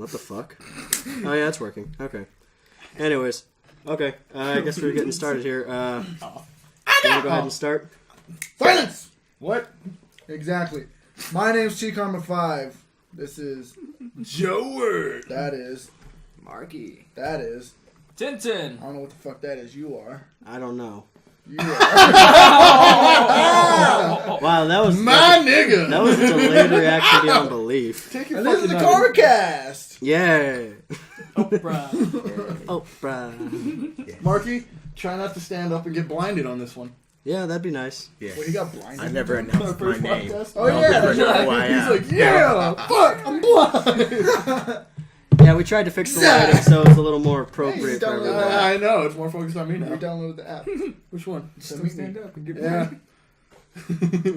What the fuck? Oh yeah, it's working. Okay. Anyways, okay. I guess we're getting started here. You want to go ahead and start? Silence! What? Exactly. My name's T-Karma5. This is... Joe. That is... Marky. That is... Tintin. I don't know what the fuck that is. You are. I don't know. You are. Wow, that was My nigga! That was a delayed reaction beyond belief. Take your And this is fucking the nugget. Karmacast! Yeah. Oprah. Oprah. Marky, try not to stand up and get blinded on this one. Yeah, that'd be nice. Yeah. Well, he got blinded. I never announced my name. Oh, yeah. Never know who I He's am. like, yeah, fuck, I'm blind. Yeah, we tried to fix the lighting so it's a little more appropriate for download everyone. I know, it's more focused on me You now. downloaded the app. Which one? So meet me. up and get Yeah.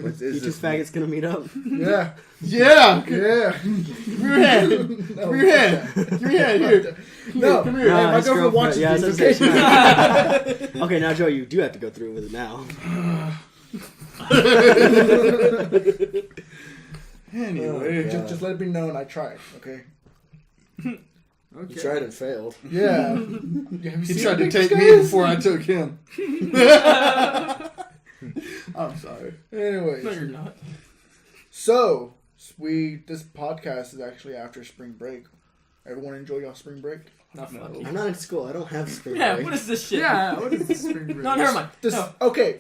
What's You two faggots gonna meet up? Yeah. Yeah! Yeah. Give me your hand. No, Give me your hand. Give me your hand. Here. No. Come Hey, here. my his girlfriend watches yeah, I these, was okay? gonna say, okay, now Joe, you do have to go through with it now. Anyway. Just let it be known I tried, okay? You tried and failed. Yeah. He tried to take me before I took him. I'm sorry. Anyways. No, you're not. So, this podcast is actually after spring break. Everyone enjoy y'all spring break? Not fucking. I'm not in school. I don't have spring Yeah, break. what is this shit? Yeah, what is this spring break? No, never mind. No. Okay,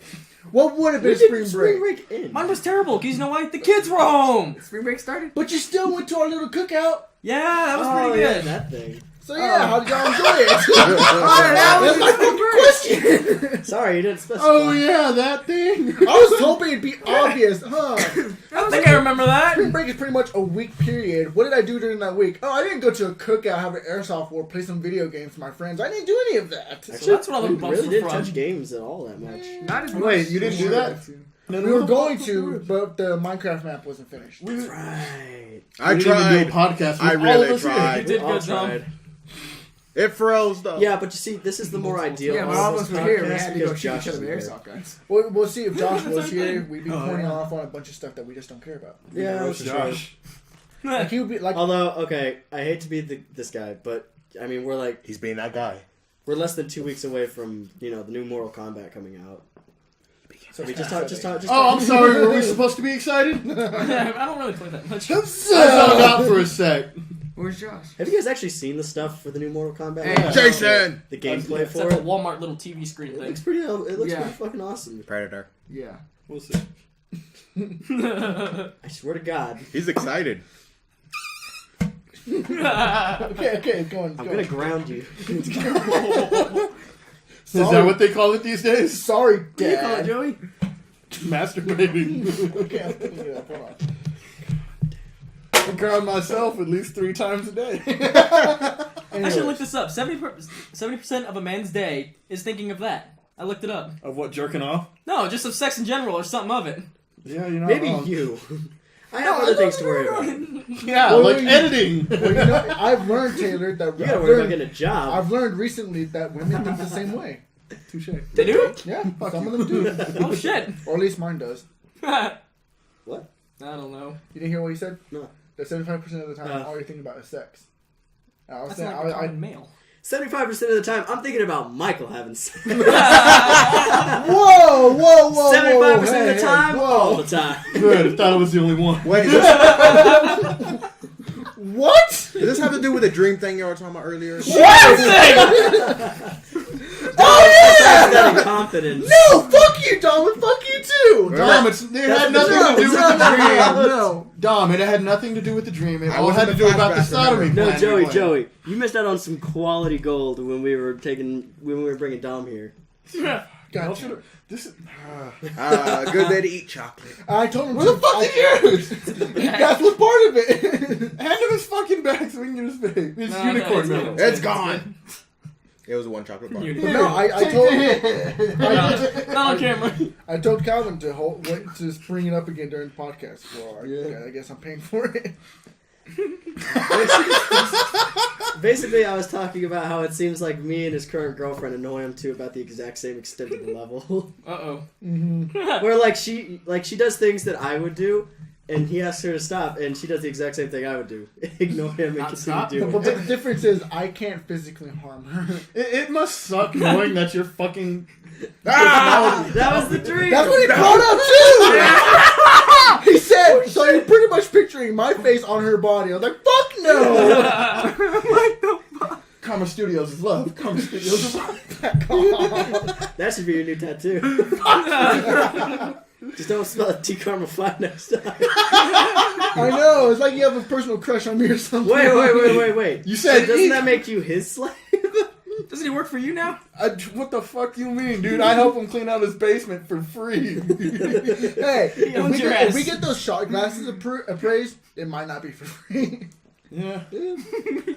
what would have We been did spring break? spring break in. Mine was terrible, because you know why? The kids were home! Spring break started? But you still went to our little cookout. Yeah, that was Oh, pretty yeah, good. that thing. So yeah, how did y'all enjoy it? That's my fucking question. Sorry, you didn't specify. Oh, yeah, that thing. I was hoping it'd be obvious, huh? I think I remember that. Spring break is pretty much a week period. What did I do during that week? Oh, I didn't go to a cookout, have an airsoft war, play some video games with my friends. I didn't do any of that. Actually, that's what all the we bumps really were didn't from. touch games at all that much. Not as much. Wait, you didn't do that? We were going to, but the Minecraft map wasn't finished. Right. I We didn't even do a tried. podcast. I with all really of us here. tried. You did We all good, Tom. tried. It froze though. Yeah, but you see, this is the more ideal. Yeah, but all of us were here. We podcast had to go because shoot Josh each other with isn't airsoft guns. We'll see if Josh was here. We'd be pointing off on a bunch of stuff that we just don't care about. there. Yeah, that's true. Josh. Like he would be like, Although, okay, I hate to be this guy, but I mean, He's being that guy. we're less than 2 weeks away from the new Mortal Kombat coming out. so We just talk. Oh, I'm sorry. Were we supposed to be excited? Yeah, I don't really play that much. I zoned out for a sec. Where's Josh? Have you guys actually seen the stuff for the new Mortal Kombat? Hey, Jason! The gameplay It's for like a it. Walmart little TV screen It thing. looks pretty. It looks Yeah. pretty fucking awesome. Predator. Yeah. We'll see. I swear to God, He's excited. okay, go on. I'm gonna ground you. Is that what they call it these days? Sorry, What do you call it, Dad. Joey? Masturbating. Okay, I'm picking it up. Hold on. I ground myself at least 3 times a day. I should look this up. 70% of a man's day is thinking of that. I looked it up. Of what, jerking off? No, just of sex in general or something of it. Yeah, you're not Maybe wrong. you. I have other things to worry about. You Yeah, Well, like you- editing. Well, you know, I've learned, Taylor, that gotta worry about getting a job. I've learned recently that women think the same way. Touche. They do? Yeah, some of them do, Oh, shit. or at least mine does. What? I don't know. You didn't hear what he said? No. That 75% of the time, Uh. all you're thinking about is sex. I was That's saying, not like a common male. 75% of the time, I'm thinking about Michael having sex. whoa, 75% of the time, whoa. all the time. Good, I thought I was the only one. Wait, What? does this have to do with the dream thing you were talking about earlier? Oh yeah! That confidence. No, fuck you, Dom, and fuck you too. Dom, it had nothing to do with the dream. No. Dom, it had nothing to do with the dream. It I all wasn't had to the do about the flashback, sodomy remember? No, plan Joey, we played. Joey, you missed out on some quality gold when we were bringing Dom here. Gotcha. This is, Good day to eat chocolate. I told him where the fuck is yours? That was part of it. Hand him his fucking bag so we can get his bag. His No, unicorn no, milk. It's gone. It was 1 chocolate bar. But no, I Not on camera. I told Calvin to wait to bring it up again during the podcast. Well, I guess I'm paying for it. Basically, I was talking about how it seems like me and his current girlfriend annoy him to about the exact same extent of the level. Uh-oh. Mm-hmm. Where like she does things that I would do, and he asks her to stop, and she does the exact same thing I would do. Ignore him and Not continue stop? doing But it. the difference is I can't physically harm her. It must suck knowing that you're fucking. That was the dream! That's what he brought up too. He said, "So you're pretty much picturing my face on her body." I was like, "Fuck no!" Karma Studios is love. Karma Studios is love. That should be your new tattoo. Just don't spell it T Karma 5 next time. I know. It's like you have a personal crush on me or something. Wait. You said So doesn't he- that make you his slave? Doesn't he work for you now? What the fuck you mean, dude? I help him clean out his basement for free. Hey, owns your if ass. we get those shot glasses appraised, it might not be for free. Yeah.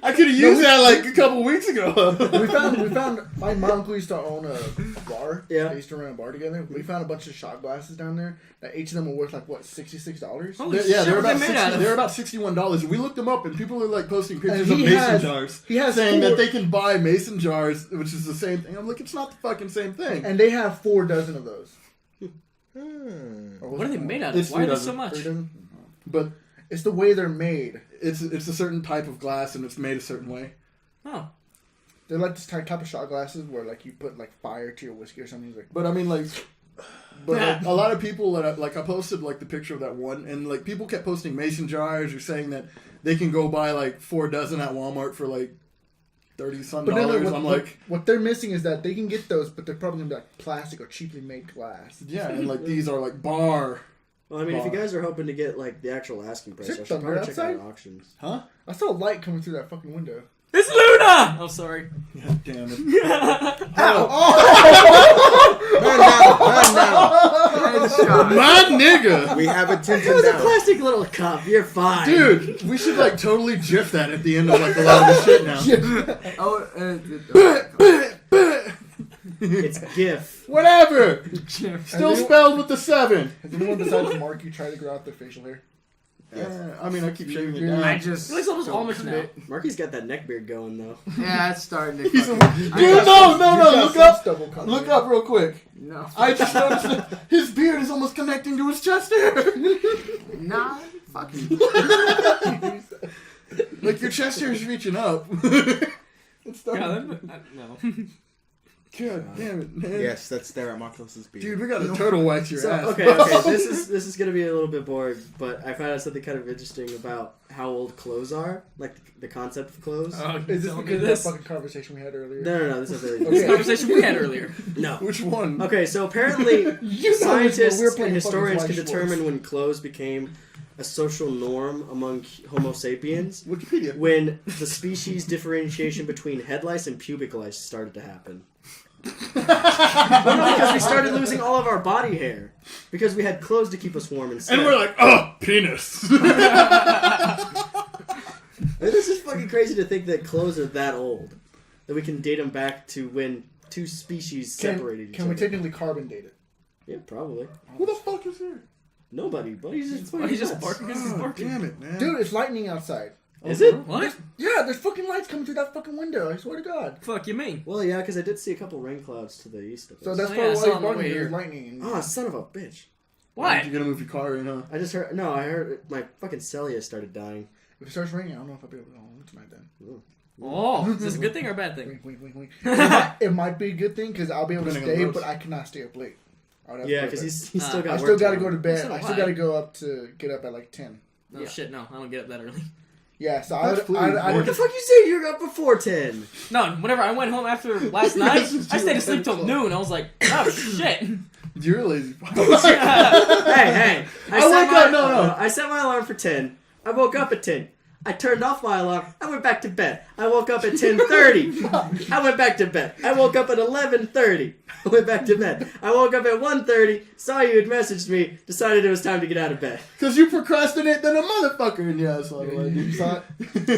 I could have used that like a couple weeks ago. we found my uncle used to own a bar. Yeah. They used to run a bar together. We found a bunch of shot glasses down there. That each of them were worth like what, $66? Holy Yeah, shit, they're what are about they made out of? they're about $61. We looked them up, and people are like posting pictures And of he mason has- jars, he has saying four- that they can buy mason jars, which is the same thing. I'm like, it's not the fucking same thing. And they have 4 dozen of those. Or was What are it they more? made out of? It's Why are there 3 so dozen. much? 3 dozen? But It's the way they're made. it's a certain type of glass, and it's made a certain way. Oh. They're like this type of shot glasses where like you put like fire to your whiskey or something. Like, But I mean, like, a lot of people that I posted like the picture of that one, and like people kept posting mason jars or saying that they can go buy like 4 dozen at Walmart for like $30-some. but then I'm like, what they're missing is that they can get those, but they're probably gonna be like plastic or cheaply made glass. yeah, and like these are like bar. Well, I mean, if you guys are hoping to get like the actual asking price, Is I it should probably thunder check out outside? auctions. Huh? I saw light coming through that fucking window. It's Luna! Oh, sorry. God damn it. Headshot. My nigga! We have a It tinted was a down. plastic little cup. You're fine, Dude, we should like totally gif that at the end of like a lot of the shit now. Oh, It's GIF. Whatever! Jim. Still spelled with the 7. Has anyone besides Marky tried to grow out their facial hair? Yeah, I mean, I keep shaving it You're- down. I just. He looks almost Amish now. Marky's got that neck beard going though. Yeah, it's starting to. He's a, fucking- dude, I no, got no, You no, got look some up. stubble coming Look in. up real quick. No. I just noticed that his beard is almost connecting to his chest hair. Nah, fucking. Like your chest hair is reaching up. It's Yeah, starting. no. God damn it, man. Yes, that's there at Marcos' beard. Dude, we got a turtle wax your So ass. okay, this is gonna be a little bit boring, but I found out something kind of interesting about how old clothes are, like the concept of clothes. Oh, Is this don't because do of that this? fucking conversation we had earlier? No, this is really This Okay. conversation we had earlier. no. Which one? Okay, so apparently You know scientists we were playing and historians fucking can Flash determine Wars. when clothes became a social norm among Homo sapiens Wikipedia. when the species differentiation between head lice and pubic lice started to happen. Because we started losing all of our body hair because we had clothes to keep us warm instead. And we're like, oh, penis. This is fucking crazy to think that clothes are that old. That we can date them back to when two species separated each Can other. we technically carbon date it? Yeah, probably. Who the fuck is here? Nobody, but he's just fucking He's just nuts. barking because he's Oh, barking. damn it, man. Dude, it's lightning outside. Is it? What? Yeah, there's fucking lights coming through that fucking window. I swear to God. Fuck you mean? Well, yeah, because I did see a couple rain clouds to the east of us. So that's Oh, probably yeah, I why saw he's on the barking. way There's here. lightning. Oh, son of a bitch. Why? You're gonna move your car in, huh? I just heard... No, I heard my fucking Celia started dying. If it starts raining, I don't know if I'll be able to go home tonight then. Oh, is this a good thing or a bad thing? Wink, wink, wink, wink. It might be a good thing because I'll be able to Depending on stay, the roads. but I cannot stay up late. I would have Yeah, to go because to bed. he's still got I work still got to tomorrow. go to bed. So I do still I. got to go up to get up at like 10. Oh Yeah. shit, no, I don't get up that early. Yeah, so That's I fluid. What the fuck you say? You're up before 10. No, whenever I went home after last night, That's I stayed asleep 10 till o'clock. noon. I was like, oh shit. You're a lazy. Hey, I wake up, no. I set my alarm for 10. I woke up at 10. I turned off my alarm. I went back to bed. I woke up at 10:30. I went back to bed. I woke up at 11:30. I went back to bed. I woke up at 1:30. Saw you had messaged me. Decided it was time to get out of bed. Because you procrastinate than a motherfucker in your ass. You saw it?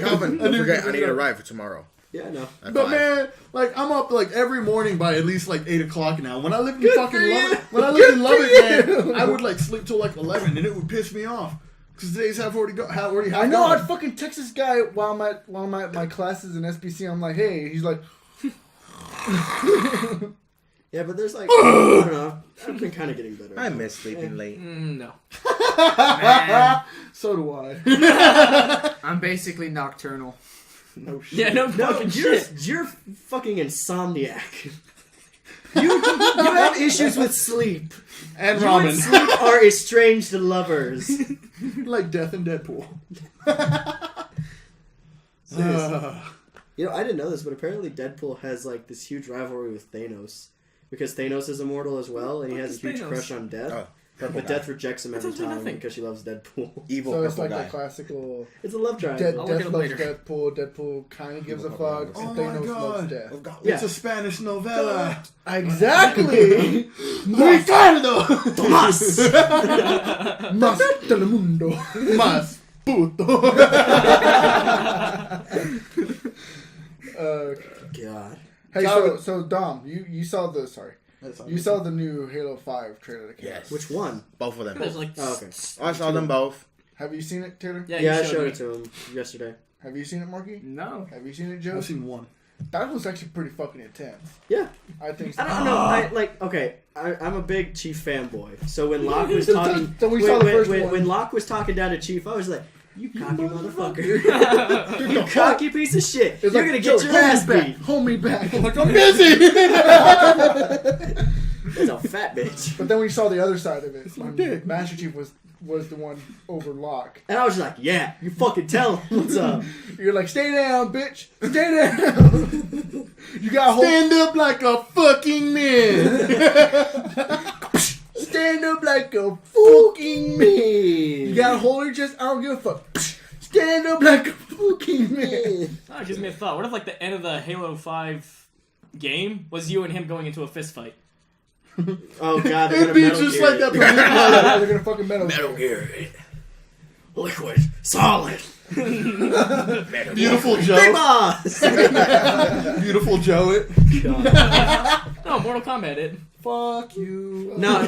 Calvin, don't knew forget, you I need did a that. ride for tomorrow. Yeah, no. At But 5. man, like I'm up like every morning by at least like 8 o'clock now. When I lived in Good fucking for you. Lubbock, when I lived in Lubbock, man, I would like sleep till like 11, and it would piss me off because the days have already I know. gone. I'd fucking text this guy while I'm at my classes in SBC. I'm like, hey. He's like, Yeah, but there's like, I don't know. I've been kind of getting better. I miss sleeping late. No. So do I. I'm basically nocturnal. No shit. Yeah, no No, fucking shit. you're fucking insomniac. You have issues with sleep. And You and ramen. sleep are estranged lovers. Like Death and Deadpool. You know, I didn't know this, but apparently Deadpool has like this huge rivalry with Thanos. Because Thanos is immortal as well, and he has a huge Thanos? crush on Death. Oh, purple But guy. Death rejects him every That's actually time nothing. because she loves Deadpool. Evil So it's purple like guy. the classical It's a love triangle. I'll look Death it up loves later. Deadpool. Deadpool kind of gives a fuck. Oh and my Thanos God. loves Death. Oh, God. Yeah. It's a Spanish novella. Exactly. Ricardo! Tomas! Más telemundo. Más puto. God. Hey, Calvin- so Dom, you saw the new Halo 5 trailer that came out. Yes. Which one? Both of them. There's like, Oh, okay. I saw them both. Have you seen it, Taylor? yeah, Yeah, I you showed me. it to him yesterday. Have you seen it, Marky? No. Have you seen it, Joe? I've seen one. That was actually pretty fucking intense. Yeah. I think so. I don't know. I'm a big Chief fanboy. So when Locke was talking, So we saw the first one. when Locke was talking down to Chief, I was like, "You cocky motherfucker! You cocky piece of shit! It's You're like, gonna Joe, get your hold me ass back. beat." Hold me back. Like, I'm busy! It's a fat bitch. But then we saw the other side of it. my When dick. Master Chief was the one over Locke. And I was just like, "Yeah, you fucking tell him what's up." You're like, stay down, bitch. Stay down. You got hold. Stand up like a fucking man! Stand up like a fucking man. You Me. got to hold your chest. I don't give a fuck. Stand up like a fucking man. Oh, it gives me a thought. What if like the end of the Halo 5 game was you and him going into a fist fight? Oh god, they're It'd gonna be Metal just Gear like it. that. They're gonna fucking metal. Gear. Liquid. Solid. Beautiful Big Joe. boss. Beautiful Joe. It. No, Mortal Kombat it. Fuck you. No,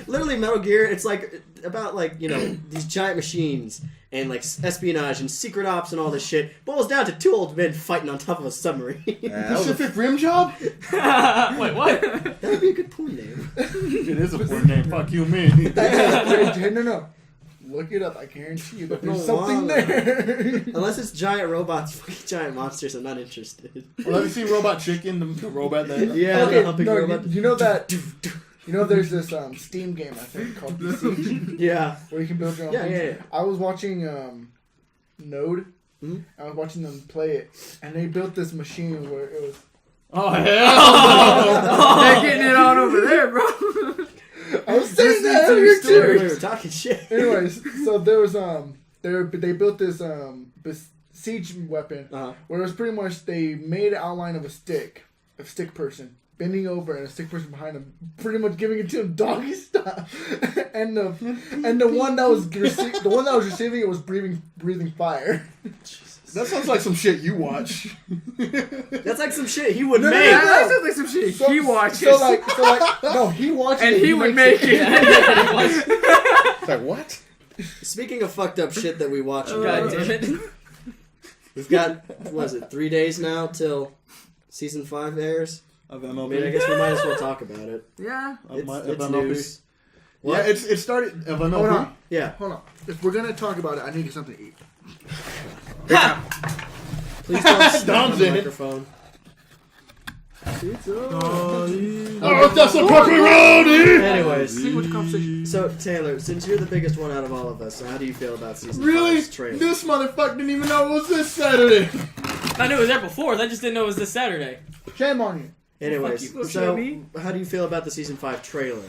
literally Metal Gear. It's like about like these giant machines and like espionage and secret ops and all this shit. Boils down to two old men fighting on top of a submarine. That was a- Pacific Rim Job? Wait, what? That would be a good porn name. It is a poor name. Fuck you, me. No. Look it up. I guarantee you that No, there's something wow. there. Unless it's giant robots, fucking giant monsters, I'm not interested. Well, have you seen Robot Chicken, the robot that... Yeah, Okay, the humping no, robot. you know that. You know, there's this Steam game I think called PC Yeah. where you can build your own. Yeah, things. yeah, yeah. I was watching Node. Mhm. I was watching them play it, and they built this machine where it was. Oh, hell They're getting it on over there, bro. I was saying Listening that to your earlier story. too. We were talking shit. Anyways, so there was they built this siege weapon Uh-huh. where it was pretty much they made an outline of a stick person bending over and a stick person behind him, pretty much giving it to him doggy style, and the one that was receiving it was breathing fire. That sounds like some shit you watch. That's like some shit he would No, no, make. no, That sounds like some shit he watches. So like no, he watches and it, he would makes make it. It's like, what? Speaking of fucked up shit that we watch, God damn it. we've got, what is it, 3 days now till season 5 airs? Of I MLB. mean, I guess we might as well talk about it. Yeah. Of It's, my- of it's MLB. news. Yeah, What? it started... Of MLB. Hold on, Yeah. hold on. If we're gonna talk about it, I need to get something to eat. Please don't smack Dom's the in it. microphone. Oh, that's a pepperoni! Anyways, See which conversation. so Taylor, since you're the biggest one out of all of us, how do you feel about season Really? 5's trailer? This motherfucker didn't even know it was this Saturday. I knew it was there before. I just didn't know it was this Saturday. Shame on you. Anyways, Fuck you. so me. how do you feel about the season 5 trailer?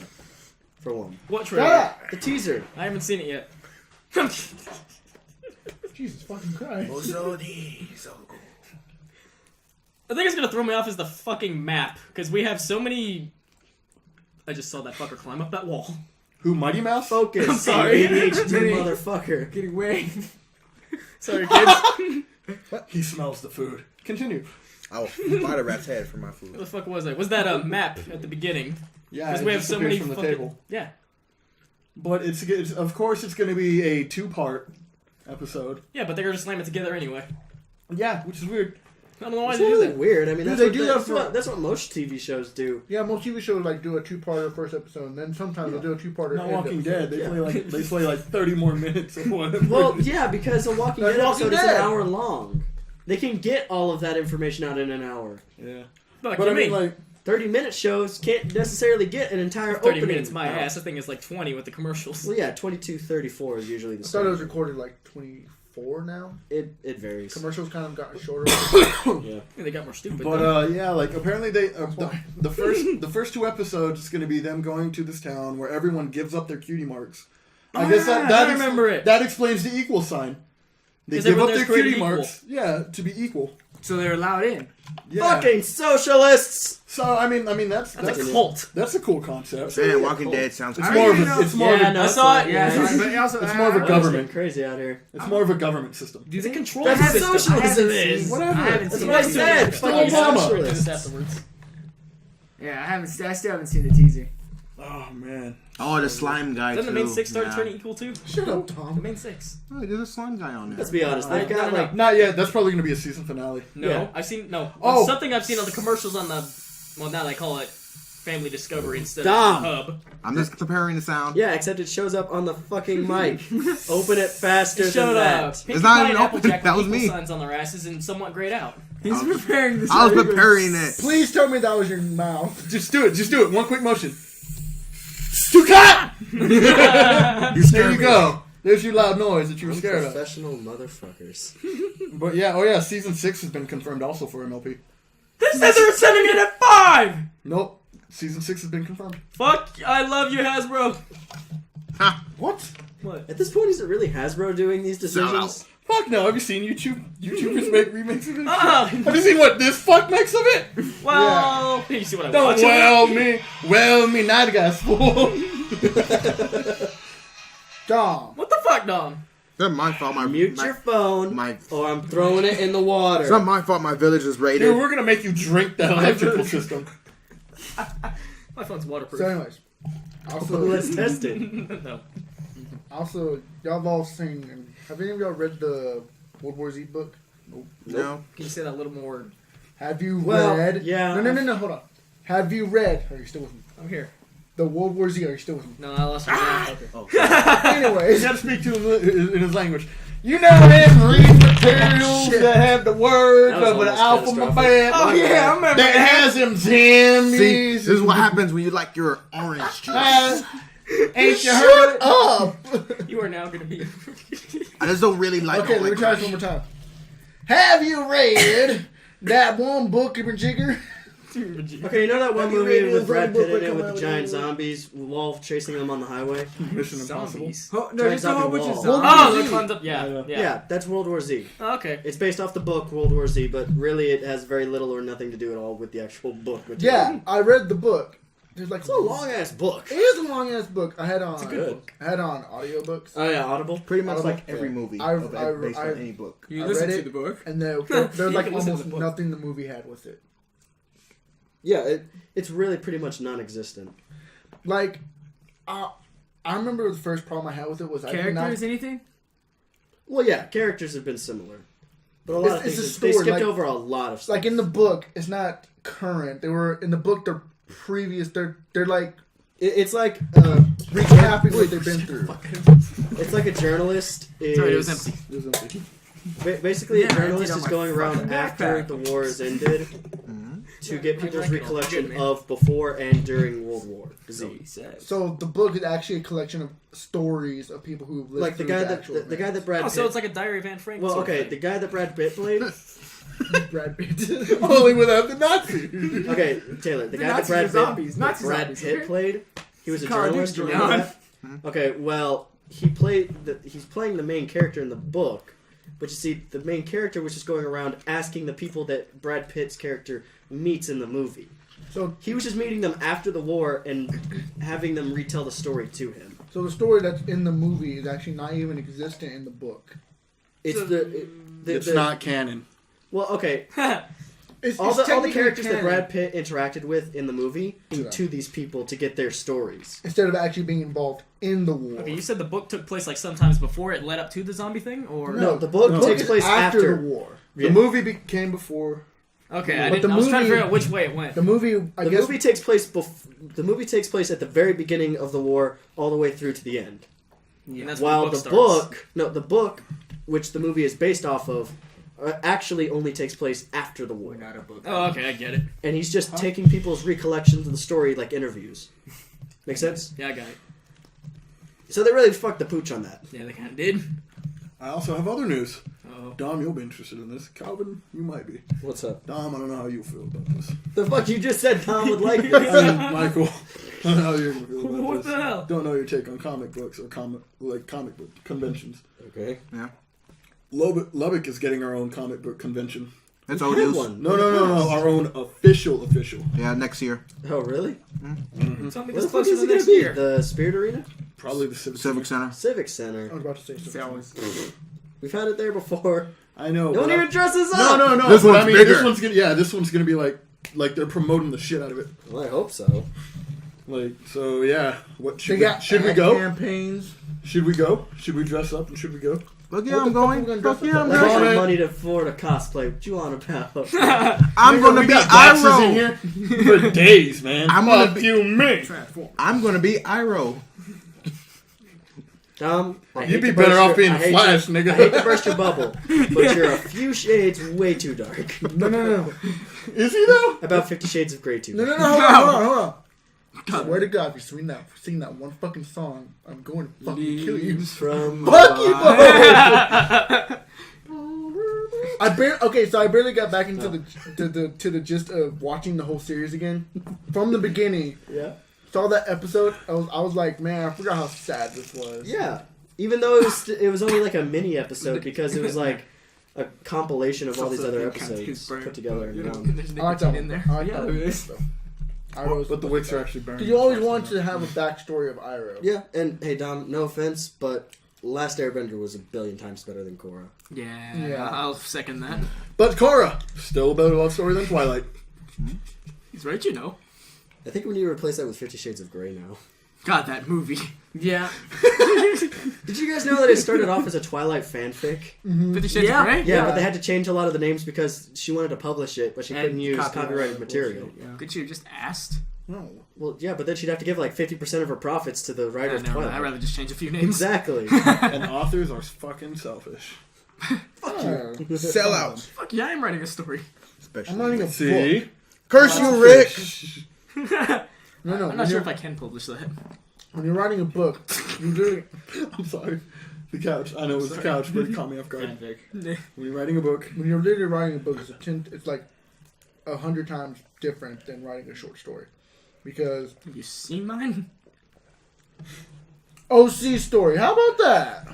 For one, What trailer? Yeah. the teaser. I haven't seen it yet. Jesus fucking Christ. The thing that's gonna throw me off is the fucking map, because we have so many. I just saw that fucker climb up that wall. Who, Mighty Mouse? Focus, I'm sorry. ADHD motherfucker. Getting way. Sorry, kids. He smells the food. Continue. I will bite a rat's head for my What food. the fuck was that? Was that a map at the beginning? Yeah, Because it we have so disappears many from the fucking... table. Yeah. But it's of course it's going to be a 2-part episode. Yeah, but they're gonna slam it together anyway. Yeah, which is weird. I don't know why It's they do really that. weird. I mean, Dude, that's, they what, do that that's, for- what, that's what most TV shows do. Yeah, most TV shows like do a two-parter first episode, and then sometimes they'll do a two-parter. Not end Walking episode. Dead. They Yeah. play like 30 more minutes of whatever. Well, yeah, because a Walking That's Dead Walking episode is Dead. an hour long. They can get all of that information out in an hour. Yeah. But But I mean, like, 30-minute shows can't necessarily get an entire 30 opening. minutes, my hour. ass. That thing is like 20 with the commercials. Well, yeah, 22:34 is usually the I same. thought it was recorded like 24 now. It varies. Commercials kind of gotten shorter. Yeah. They got more stupid. but though. yeah, like apparently they why. the first 2 episodes is going to be them going to this town where everyone gives up their cutie marks. I Oh, guess yeah, that I remember it. That explains the equal sign. They 'Cause give up everyone their there's created cutie equal. marks, yeah, to be equal. So they're allowed in. Yeah. Fucking socialists! So I mean that's That's a cult. that's a cool concept. Man, Walking Dead sounds It's I more of don't a even it's more of Yeah, a no, I it's saw like- it. Yeah, yeah, but also, it's more of a I- government. Crazy out here. It's more of a government system. Do you It's a think control That's system. what socialism I haven't is. seen- Whatever. I haven't That's seen what I the said. teaser. Still Fucking Obama. socialists. Just afterwards. Yeah, I still haven't seen the teaser. Oh man. Oh, the slime guy Then too. the main 6 started Yeah. turning equal too. Shut up, The Tom. main 6. Oh, there's a slime guy on there. Let's be honest. They've No, got no, no. like Not yet. That's probably going to be a season finale. No, Yeah. I've seen no. Oh. Something I've seen on the commercials on the. Well, now they call it Family Discovery instead Dom. of Hub. I'm just preparing the sound. yeah, except it shows up on the fucking mic. Open it faster It than showed that. Pinkie It's not Pie even and open. Applejack That with was equal me. signs on their asses and somewhat grayed out. He's preparing this. I was preparing it. Please tell me that was your mouth. Just do it. Just do it. One quick motion. Stuka! You There scared you me. go. There's your loud noise that you were scared of. Professional motherfuckers. But yeah, oh yeah, season 6 has been confirmed also for MLP. They said they were sending it at 5! Nope. Season 6 has been confirmed. Fuck, I love you, Hasbro. What? What? At this point, is it really Hasbro doing these decisions? Fuck no. Have you seen YouTubers make remakes of it? Uh-uh. Have you seen what this fuck makes of it? Well, you see what I Don't watch. well me, not guys fool. Dom. What the fuck, Dom? It's not my fault. Mute your phone, my. or I'm throwing it in the water. It's not my fault. My village is raided. Dude, we're gonna make you drink that electrical system. My phone's waterproof. So, anyways, also, Let's test it. No. y'all have all seen. And have any of y'all read the World War Z book? No. Can you say that a little more? Have you Well, read? yeah. No. Hold on. Have you read? Are you still with me? I'm here. The World War Z. Are you still with me? No, I lost my okay. You Anyways, gotta speak to him in his language. You know them reading materials Shit. that have the words That was of an almost alphabet. Oh, yeah, I remember That has them See, zimmies. this is what happens when you like your orange juice. Ain't you heard? up. You are now going to be. I just don't really like. Okay, let me try this one more time. Have you read that one book in Jigger? Okay, you know that one Have you movie read with it? Brad Pitt in it Come with out the giant with it. zombies, Wolf chasing them on the highway? Mission Impossible. Zombies. Oh, no, Giant just a whole zombie bunch of wall. zombies. Oh, Z. that climbs up. Yeah. Yeah, that's World War Z. Oh, okay. It's based off the book World War Z, but really it has very little or nothing to do at all with the actual book material. Yeah, I read the book. There's like It's a long ass book. It is a long ass book. I had on. It's a good book. I had on audiobooks. Oh yeah, Audible. Pretty much Audible. like every movie I- of, I- based I- on any book. You I listen read to it. the book. And there's You like can listen to almost the book. nothing the movie had with it. Yeah, it's really pretty much non-existent. Like, I remember the first problem I had with it was I did not. Characters, anything? Well, yeah, characters have been similar, but a lot of It's things a they story, skipped like- over a lot of stuff. Like in the book, it's not current. They were in the book. They're previous. They're like It's like recapping what they've been through. it's like a journalist is Sorry, it was empty. It was empty. Basically, Yeah, a journalist emptied out is my going around fucking after backpack. the war has ended to get I people's drank it all. recollection Good, man. of before and during World War Z. So the book is actually a collection of stories of people who lived Like the through guy the that actual the guy that events. Brad Oh, Pitt. so it's like a Diary of Anne Frank. well, sort of okay, thing. the guy that Brad Pitt played. Brad Pitt. Only without the Nazi. Okay, Taylor, the The guy that Nazis Brad are Pitt, zombies. that Nazi Brad zombies, Pitt okay? played. He was a Call of journalist. Duty, Remember John. that? Okay, well, he's playing the main character in the book, but you see, the main character was just going around asking the people that Brad Pitt's character meets in the movie. So He was just meeting them after the war and having them retell the story to him. so the story that's in the movie is actually not even existent in the book. It's So- the It's not canon. well, okay. all the technically characters that canon. Brad Pitt interacted with in the movie Yeah. to these people to get their stories. Instead of actually being involved in the war. Okay, you said the book took place like sometimes before it led up to the zombie thing, or No, the book takes place after. the war. Yeah. The movie came before. Okay, I But didn't. the I was trying to movie- figure out which way it went. The movie, I The guess, movie takes place the movie takes place at the very beginning of the war, all the way through to the end. And that's While when the starts. book, which the movie is based off of, actually only takes place after the war. Not a book. Oh, okay, I get it. And he's just taking people's recollections of the story like interviews. Make sense? Yeah, I got it. So they really fucked the pooch on that. Yeah, they kind of did. I also have other news. Oh, Dom, you'll be interested in this. Calvin, you might be. What's up? Dom, I don't know how you feel about this. The fuck you just said Tom would like I this? mean, Michael, I don't know how you're gonna feel about What this. the hell? Don't know your take on comic books or comic book conventions. Okay. Yeah. Lubbock is getting our own comic book convention. It's Good old news. one. No, our own official. Yeah, next year. Oh, really? tell me What this the fuck closer is to it going next to be? year. The Spirit Arena? Probably the Civic. Civic Center. Civic I Center. was about to say something. We've had it there before. I know. No one but even dresses No, up! no. This but one's I mean, bigger. This one's gonna be like they're promoting the shit out of it. Well, I hope so. Like, so yeah. What They should got should we ad go? campaigns. Should we go? Should we dress up and should we go? Look, yeah, What I'm the fuck going. are we gonna Fuck dress yeah, up I'm as? That's going. our money to afford a cosplay. What you on about? I'm gonna We be got boxes in Iroh. here for days, man. I'm gonna Fuck you, me. Transform. I'm gonna be Iroh. Tom, I hate You'd be to burst better off your- being I hate Flash, to- nigga. I hate to burst your bubble, but you're a few shades way too dark. No. Is he though? About 50 Shades of Grey too No, dark. hold on. Swear to God, if you sing that one fucking song, I'm going to fucking kill you. From Fuck you both! I barely got back into the gist of watching the whole series again. From the beginning, Yeah. saw that episode, I was like, man, I forgot how sad this was. Yeah. Even though it was only like a mini episode because it was like a compilation of all these other episodes put together in one. There's I like that nicotine one. in there. I like Yeah, that there one. is. But the wicks are actually burning. You always wanted to have a backstory of Iroh. Yeah, and hey Dom, no offense, but Last Airbender was a billion times better than Korra. Yeah, I'll second that. But Korra, still a better love story than Twilight. He's right, you know. I think we need to replace that with 50 Shades of Grey now. God, that movie. Yeah. Did you guys know that it started off as a Twilight fanfic? 50 Shades Yeah. of Grey? Yeah, but they had to change a lot of the names because she wanted to publish it, but she couldn't use copyrighted material. bullshit, yeah. Could you have just asked? No. Well, yeah, but then she'd have to give like 50% of her profits to the writer of Never mind. Twilight. I'd rather just change a few names. Exactly. And authors are fucking selfish. Yeah. Sell out. Fuck yeah, I'm writing a story. Especially. I'm writing a book. See? Curse you, Rick. No. I'm not sure if I can publish that. When you're writing a book, you literally I'm sorry. The couch. I know it's the couch, but it caught me off guard. Fanfic. When you're writing a book, when you're literally writing a book, it's like 100 times different than writing a short story, because Have you seen mine? OC story. How about that?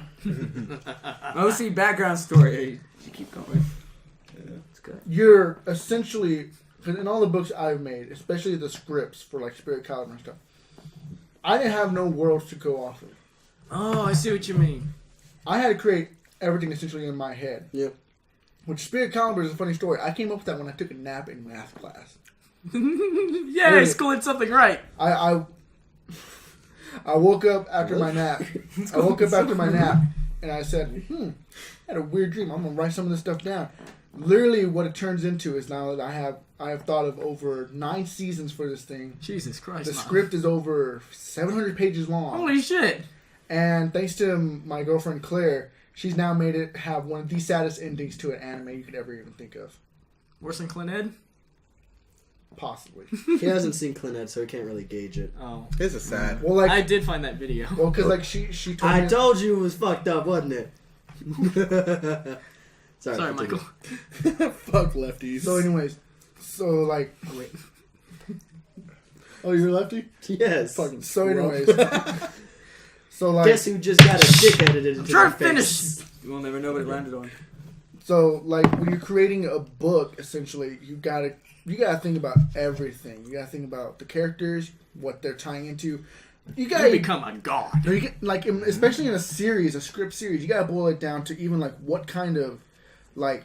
OC background story. You keep going. It's good. You're essentially, cause in all the books I've made, especially the scripts for like Spirit Caliber and stuff, I didn't have no worlds to go off of. Oh, I see what you mean. I had to create everything essentially in my head. Yeah. Which Spirit Caliber is a funny story. I came up with that when I took a nap in math class. Yeah, Really? school did something right. I woke up after my nap. I woke up after my nap and I said, I had a weird dream. I'm gonna write some of this stuff down. Literally, what it turns into is now that I have thought of over 9 seasons for this thing. Jesus Christ. The Mom. script is over 700 pages long. Holy shit. And thanks to my girlfriend Claire, she's now made it have one of the saddest endings to an anime you could ever even think of. Worse than Clint Ed? Possibly. He hasn't seen Clint Ed, so he can't really gauge it. Oh. This is sad. Well, like, I did find that video. well, because like she told I me. told you it was fucked up, wasn't it? Sorry, Sorry, continue. Michael. fuck lefties. So, anyways, so like, Oh, wait. Oh, you're a lefty? Yes. Fucking so screw up. anyways, so like, Guess who just got a dick edited into Try their to finish. face? You will never know what it landed on. so like when you're creating a book, essentially, you gotta think about everything. You gotta think about the characters, what they're tying into. You You gotta become a god. You get, like, especially in a series, a script series, you gotta boil it down to even like what kind of like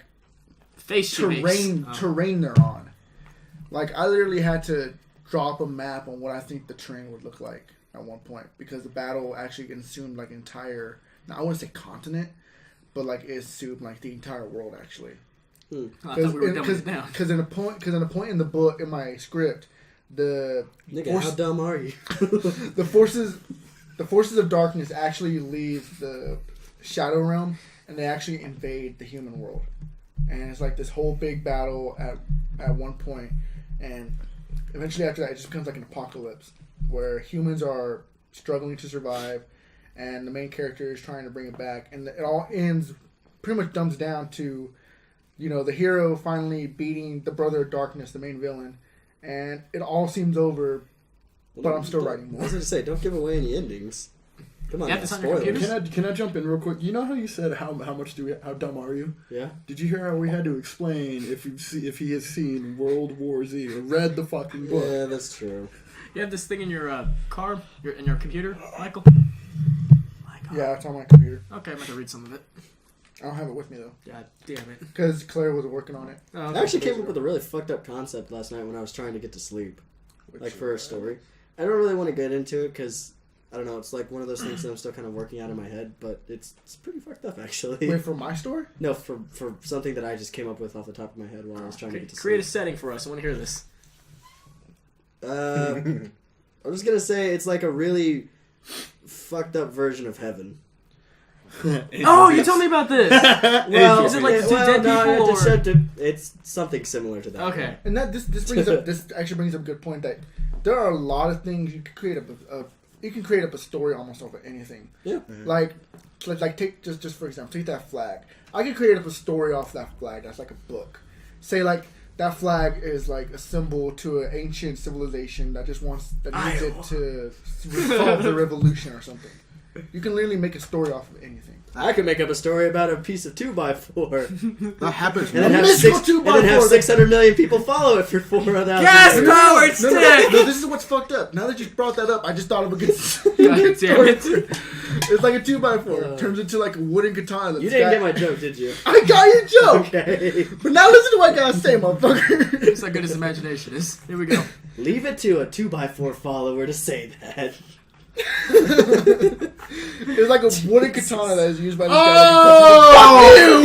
Face she makes. terrain they're on. Like, I literally had to drop a map on what I think the terrain would look like at one point, because the battle actually consumed like entire, now I wouldn't say continent, but like it assumed like the entire world actually. I thought we were dumbing it down. Because in a point in the book, in my script, How dumb are you? the forces of darkness actually leave the Shadow Realm and they actually invade the human world, and it's like this whole big battle at one point, and eventually after that it just becomes like an apocalypse where humans are struggling to survive and the main character is trying to bring it back, and it all ends, pretty much dumbs down to, you know, the hero finally beating the Brother of Darkness, the main villain, and it all seems over, but I'm still writing I more. was going to say, don't give away any endings. Come on, You have this on your spoilers. computer? Can I jump in real quick? You know how you said how dumb are you? Yeah. Did you hear how we had to explain if he has seen World War Z or read the fucking book? Yeah, that's true. You have this thing in your car, in your computer, Michael? Yeah, it's on my computer. Okay, I'm going to read some of it. I don't have it with me though, God damn it. because Claire was working on it. Oh, I okay. actually came up with a really fucked up concept last night when I was trying to get to sleep. Which, Like, for a story. I don't really want to get into it because, I don't know, it's like one of those things that I'm still kind of working out in my head, but it's pretty fucked up, actually. Wait, for my story? No, for something that I just came up with off the top of my head while I was trying to Okay, get to create a sleep. setting for us. I want to hear this. I'm just gonna say it's like a really fucked up version of heaven. Oh, you told me about this! Well, Is it like two dead people, it's something similar to that. Okay. And that this brings up actually brings up a good point that there are a lot of things you can create up a story almost over anything. Yeah. Like take just for example, take that flag. I could create up a story off that flag that's like a book. Say like that flag is like a symbol to an ancient civilization that needs it to resolve the revolution or something. You can literally make a story off of anything. I could make up a story about a piece of 2x4 That happens. and then have, Mystical 2x4 600 million people follow it for 4,000 Gas years. powered No, stick! this is what's fucked up. Now that you brought that up, I just thought of a good, God good damn it. story. It's like a 2x4. Turns into like a wooden katana. That's You didn't fat. get my joke, did you? I got your joke. Okay. But now listen to what I gotta say, motherfucker. That's how good his imagination is. Here we go. Leave it to a 2x4 follower to say that. It's like a wooden katana that is used by this I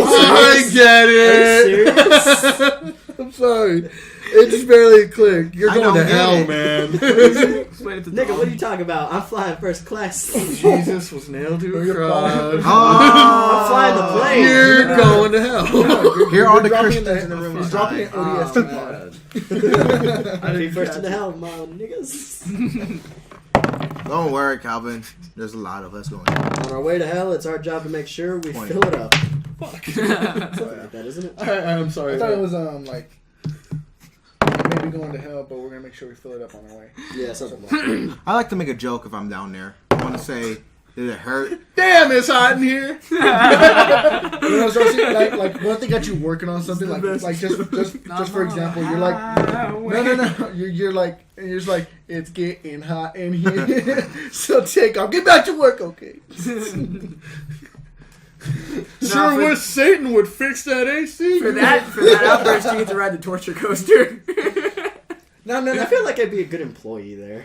get Are you it. serious? guy. I'm sorry. It just barely clicked. You're I going don't to get hell, it. man. Explain it to Nigga, Tom. what are you talking about? I'm flying first class. Jesus was nailed to a You're cross. I'm flying the plane. You're going to hell. Here are the dropping Christians in the room. He's dropping an ODST pod. I'll be first into hell, my niggas. Don't worry, Calvin. There's a lot of us going. On our way to hell, it's our job to make sure we Point. fill it up. Something like that, isn't it? I'm sorry. I thought it was like maybe going to hell, but we're gonna make sure we fill it up on our way. Yeah, something like that. I like to make a joke if I'm down there. I want to say, did it hurt? Damn, it's hot in here. You know, so like one thing got you working on something like just for example, you're like no, you're like it's getting hot in here, so take off, get back to work, okay? Sure wish Satan would fix that AC. For that outburst, you get to ride the torture coaster. No, I feel like I'd be a good employee there.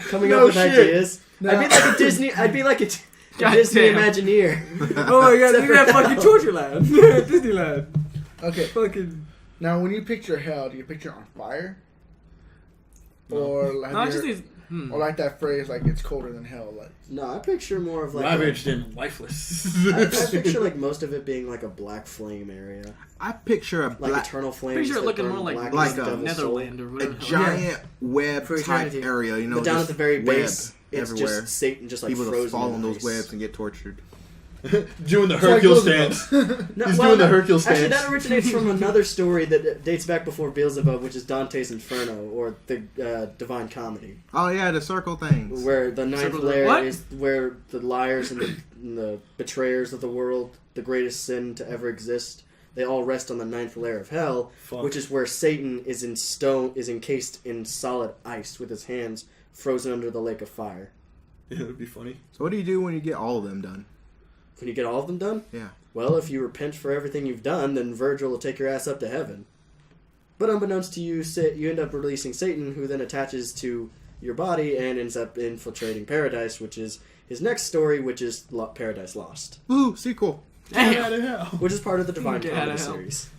Coming No up with shit. ideas. No. I'd be like a Disney. I'd be like a God Disney damn. Imagineer. Oh my god, Except look at that for fucking hell. torture land. Disneyland. Okay, Fucking. now when you picture hell, do you picture on fire, or like No, I just need. or like that phrase like it's colder than hell, like No, I picture more of like Ravaged and lifeless. I picture like most of it being like a black flame area, I picture a like black, eternal flames. Picture it that looking burn more like black like as the a devil's soul. Netherland or a whatever. giant web For type eternity. area. You know, But down at just the very web base, it's everywhere. just Satan, just like People frozen just fall in on those ice. webs and get tortured. Doing the It's like Hercules Roosevelt. stance. No, He's doing the Hercules Actually, stance. that originates from another story that dates back before Beelzebub, which is Dante's Inferno, or the Divine Comedy, Oh yeah, the circle things. where the ninth Circle of- layer what? is where the liars and the betrayers of the world, the greatest sin to ever exist, they all rest on the ninth layer of hell, Fuck. which is where Satan is encased in solid ice with his hands frozen under the lake of fire. Yeah, it would be funny. So what do you do when you get all of them done? When you get all of them done, Yeah. well, if you repent for everything you've done, then Virgil will take your ass up to heaven. But unbeknownst to you, you end up releasing Satan, who then attaches to your body and ends up infiltrating Paradise, which is his next story, which is Paradise Lost. Woo, sequel. Get out of hell. Which is part of the Divine Get out Comedy of hell. series.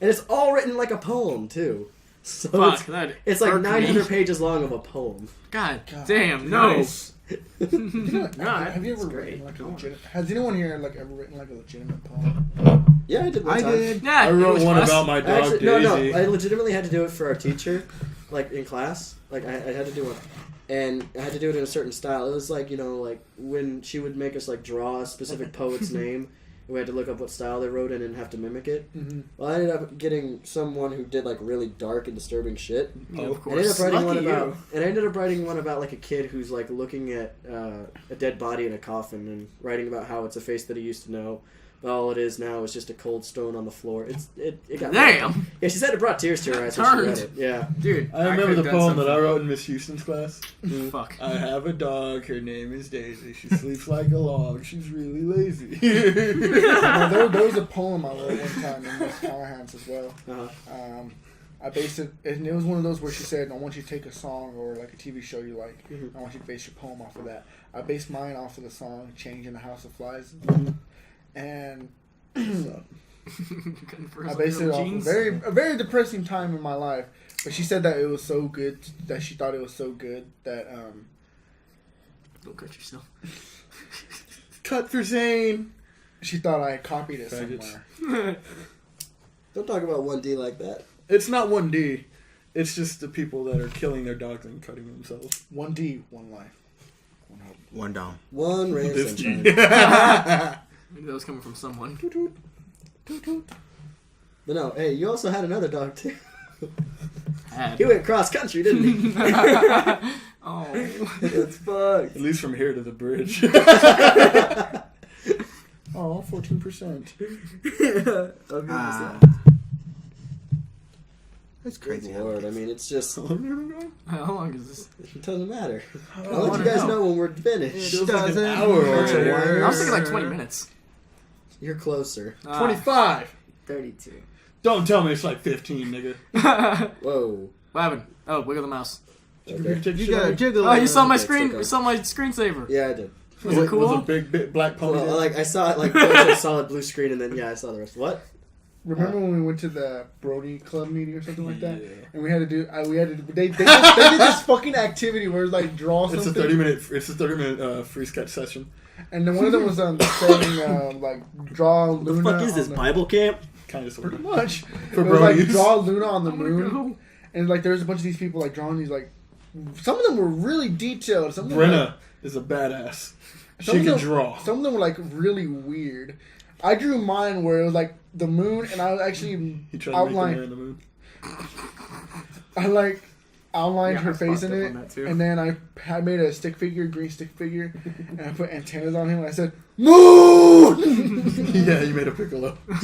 And it's all written like a poem, too. So Fuck, that it's like irked me. 900 pages long of a poem. God, God. damn, no. Nice. Have you ever That's great. written like a legitimate? Has anyone here like ever written like a legitimate poem? Yeah, I did one I time. did. Yeah, I wrote English one class. about my dog Actually, no, Daisy. I legitimately had to do it for our teacher, like in class. Like I had to do one, and I had to do it in a certain style. It was like like when she would make us like draw a specific poet's name, and we had to look up what style they wrote in and have to mimic it. Mm-hmm. Well, I ended up getting someone who did like really dark and disturbing shit. Yeah, of I ended course. up writing one Lucky about, you. and I ended up writing one about like a kid who's like looking at a dead body in a coffin and writing about how it's a face that he used to know. But all it is now is just a cold stone on the floor. It got Damn. Yeah, she said it brought tears to her eyes when she read Turned. it. Yeah. Dude, I remember could've the done poem that something. I wrote in Miss Houston's class. Fuck. I have a dog. Her name is Daisy. She sleeps like a log. She's really lazy. There was a poem I wrote one time in Miss Callahan's as well. Uh-huh. I based it, and it was one of those where she said, I want you to take a song or like a TV show you like. Mhm. I want you to base your poem off of that. I based mine off of the song Change in the House of Flies. And I based it off a very depressing time in my life. But she said that it was so good, that she thought it was so good that Don't cut yourself. Cut for Zane. she thought I had copied it Faggots. somewhere. Don't talk about 1D like that. It's not 1D. It's just the people that are killing their dogs and cutting themselves. 1D, one life. One hope. One down. One ray of This sunshine. G. Maybe that was coming from someone. But no, hey, you also had another dog too. Had. He went cross country, didn't he? Oh. It's fucked. At least from here to the bridge. Oh, 14%. Ah. That's crazy. Good Lord, I mean, it's just How long is this? it doesn't matter. Oh, I'll let you guys know when we're finished. Feels like an Doesn't hour matter. already. I was thinking like 20 minutes. You're closer. 25. 32. Don't tell me it's like 15, nigga. Whoa. What happened? Oh, wiggle the mouse. Okay. You gotta jiggle Oh, it. you saw my Okay, screen. it's okay. You saw my screensaver. Yeah, I did. Was it cool? Was a big black pony. Well, there? like I saw it like a solid blue screen, and then I saw the rest. What? Remember when we went to the Brody Club meeting or something like that? Yeah. And we had to do, they did this fucking activity where it's like draw something. It's a 30-minute freeze catch session. And then one of them was saying like draw Luna. The fuck is this on the- Bible camp? Kind of sort Pretty of. much. For It was like bronies. draw Luna on the I wanna moon. go. And like there's a bunch of these people like drawing these like, some of them were really detailed. Some of them were, Brenna is a badass. Some She of can them- draw. Some of them were like really weird. I drew mine where it was like the moon, and I was actually He tried to make the man outlined. in the moon. I like outlined Yeah, her I face in fucked up it, on that too. and then I made a stick figure, green stick figure, and I put antennas on him. And I said moon. Yeah, you made a piccolo. And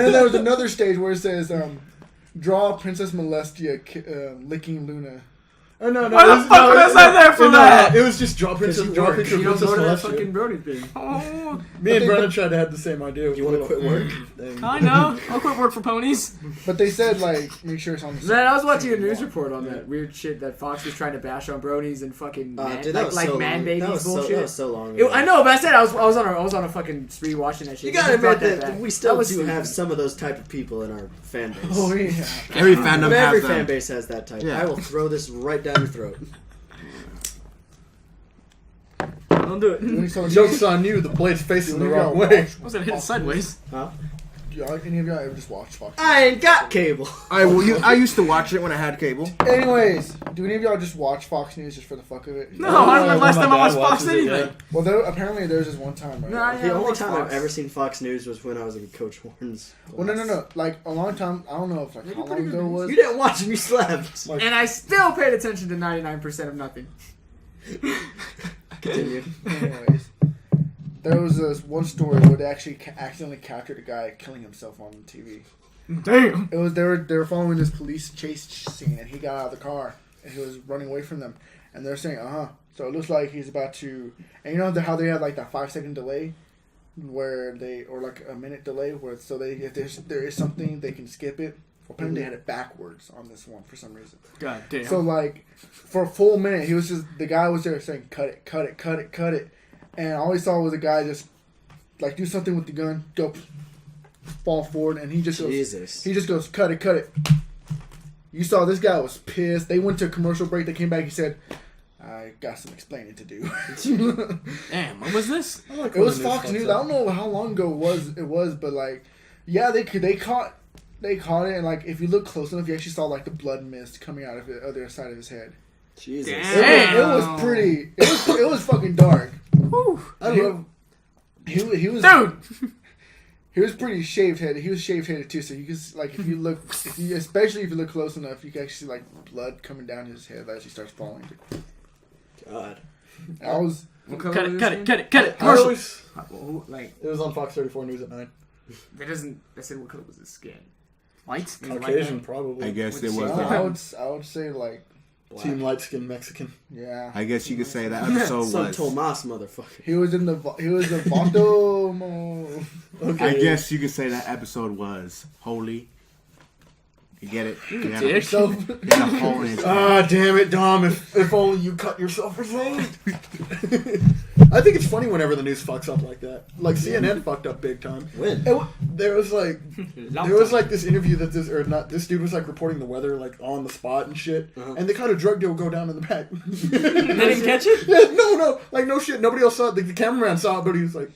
then there was another stage where it says draw Princess Molestia licking Luna. Oh no! Why the fuck was I there for that? It was just draw picture You of don't Princess go to that Celestia. fucking Brody thing. Oh, Me and Brenna tried to have the same idea. You want to quit work? I know. I'll quit work for ponies. But they said like make sure it's on the. Man, I was watching a news report on that weird shit that Fox was trying to bash on bronies and fucking man, Dude, that was like so man long. babies That was bullshit. so long. It- I know, but I said I was on a fucking spree watching that shit. You It just gotta brought admit that back. we still was do stupid. have some of those type of people in our fan base. Oh yeah. Every fandom Every has fan them. base has that type. Yeah. I will throw this right down your throat. Don't do it. Doing so- Joke's on you. The blade's facing the Any of wrong y'all way. watch- Was it hit sideways? Huh? Any of y'all ever just watch Fox? I ain't got cable. I used to watch it when I had cable. Anyways, do any of y'all just watch Fox News just for the fuck of it? No, I remember last My time I dad watched Fox watches it, anything. Well, apparently there's this one time, right? Nah, The yeah, I only watch time Fox. I've ever seen Fox News was when I was in Coach Horn's Well, no. Like a long time. I don't know if like They how do pretty long good ago it news. was. You didn't watch him, you slept. And I still paid attention to 99% of nothing. Continue. Anyways, there was this one story where they actually accidentally captured a guy killing himself on TV. Damn. It was they were following this police chase scene, and he got out of the car and he was running away from them, and they're saying, so it looks like he's about to, and you know how they had like that 5-second delay where they or like a minute delay where so they if there is something they can skip it. Apparently they had it backwards on this one for some reason. God damn. So like for a full minute, the guy was there saying cut it, cut it, cut it, cut it, and all he saw was a guy just like do something with the gun, go fall forward, and he just goes cut it, cut it. You saw this guy was pissed. They went to a commercial break. They came back. He said, "I got some explaining to do." Damn, when was this? It was Fox News. I don't know how long ago it was, but like, yeah, they caught it, and like if you look close enough, you actually saw like the blood mist coming out of the other side of his head. Jesus. Damn. It was pretty. It was fucking dark. Whew. He was Dude. He was pretty shaved headed. He was shaved headed too, so you can like especially if you look close enough, you can actually see like blood coming down his head as he starts falling. God. I was Cut it. Commercial. Like, It was on Fox 34 News at 9. that said what color was his skin? White? Caucasian, probably. I guess With it the was. I would say like Team light skinned Mexican. yeah. I guess you could say that episode Son was. Tomas, motherfucker. He was a Vato. Okay. I guess you could say that episode was holy. You get it? You had a, Dick. So you had a hole in his Ah, damn it, Dom. If only you cut yourself for saying it. I think it's funny whenever the news fucks up like that. Like CNN fucked up big time. When? There was like this interview that this dude was like reporting the weather like on the spot and shit, and they caught a drug deal go down in the back. They didn't catch it? Yeah, no, like no shit. Nobody else saw it. The cameraman saw it, but he was like,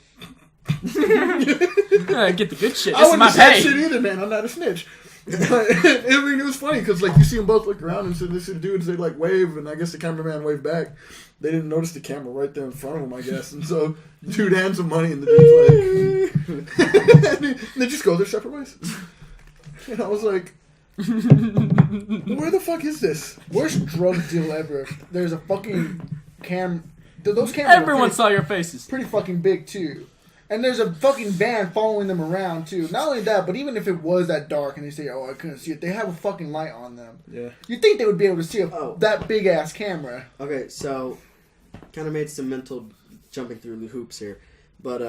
Get the good shit. I This is wouldn't my have said pay. shit either, man. I'm not a snitch. It was funny because like you see them both look around and so this dudes they like wave and I guess the cameraman waved back. They didn't notice the camera right there in front of them, I guess, and so dude hands him money and the dude's like, and they just go their separate ways. And I was like, where the fuck is this? worst drug deal ever. There's a fucking those cameras Everyone are saw your faces. pretty fucking big too. And there's a fucking van following them around too. Not only that, but even if it was that dark and they say, "Oh, I couldn't see it," they have a fucking light on them. Yeah. You'd think they would be able to see Oh. that big ass camera. Okay, so kind of made some mental jumping through the hoops here, but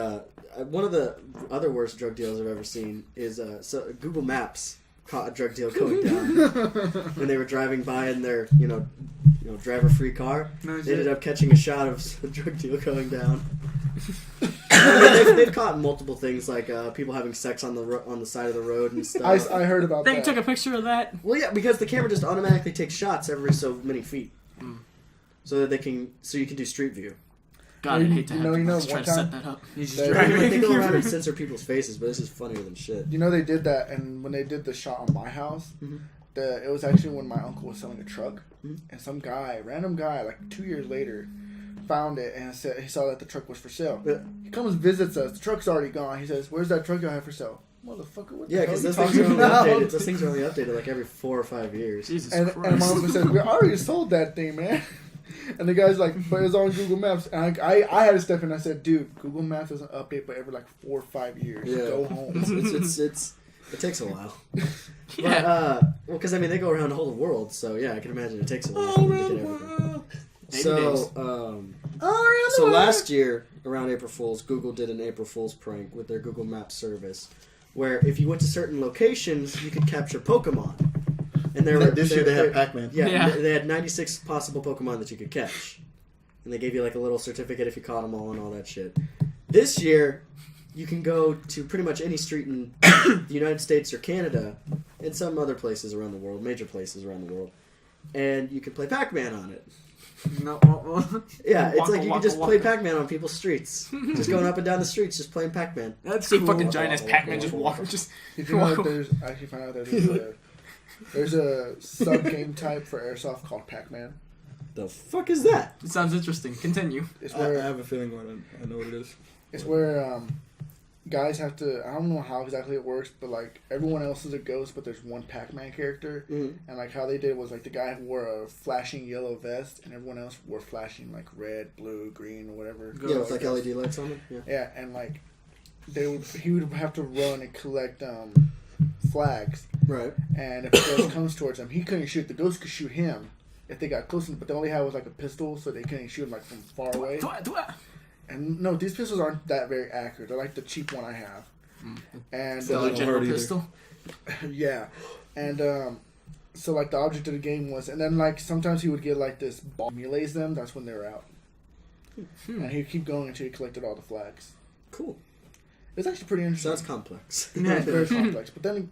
one of the other worst drug deals I've ever seen is so Google Maps caught a drug deal going down when they were driving by in their driver-free car. They ended up catching a shot of a drug deal going down. They've caught multiple things like people having sex on the side of the road and stuff. I heard about They that. took a picture of that. Well, yeah, because the camera just automatically takes shots every so many feet, so that you can do street view. God, I'd hate to have to one try to time- set that up. You just They- drag They go it. around and censor people's faces, but this is funnier than shit. You know they did that, and when they did the shot on my house, Mhm. it was actually when my uncle was selling a truck, Mhm. and some random guy, like 2 years later, found it and said he saw that the truck was for sale. Yeah. He comes visits us. The truck's already gone. He says, "Where's that truck you have for sale?" Motherfucker, what the Yeah, hell because are you those things are talking only about? updated. Those things are only updated like every 4 or 5 years. Jesus And Christ. my uncle says, "We already sold that thing, man." And the guy's like, "But it's on Google Maps." And I had to step in. I said, "Dude, Google Maps doesn't update but every like 4 or 5 years. Yeah. Go home." It takes a while. Yeah. Well, because they go around the whole world, so yeah, I can imagine it takes a while for them to get everything. So last year around April Fool's, Google did an April Fool's prank with their Google Maps service, where if you went to certain locations, you could capture Pokemon. And This year they have Pac-Man. Yeah. They had 96 possible Pokemon that you could catch, and they gave you like a little certificate if you caught them all and all that shit. This year, you can go to pretty much any street in the United States or Canada, and some other places around the world, major places around the world, and you can play Pac-Man on it. No, Yeah, it's like you can just play Waka. Pac-Man on people's streets. Just going up and down the streets, just playing Pac-Man. That's see fucking giant ass Pac-Man just walking. Just Did you know that there's I actually found out that there's a sub game type for airsoft called Pac-Man. The fuck is that? it sounds interesting. Continue. It's I where have a feeling I know what it is. it's where guys have to. I don't know how exactly it works, but like everyone else is a ghost, but there's one Pac-Man character, and like how they did was like the guy wore a flashing yellow vest, and everyone else wore flashing like red, blue, green, or whatever. Yeah, with like LED lights on it. Yeah. Yeah, and like he would have to run and collect flags, Right. and if a ghost comes towards him, he couldn't shoot. The ghost could shoot him if they got close enough, but they only had was like a pistol, so they couldn't shoot him like from far away. And no, these pistols aren't that very accurate. They're like the cheap one I have. And So like general pistol. yeah, and so like the object of the game was, and then like sometimes he would get like this ball, he lays them. That's when they were out, and he'd keep going until he collected all the flags. Cool. It's actually pretty interesting. Sounds complex. It's very complex. But then,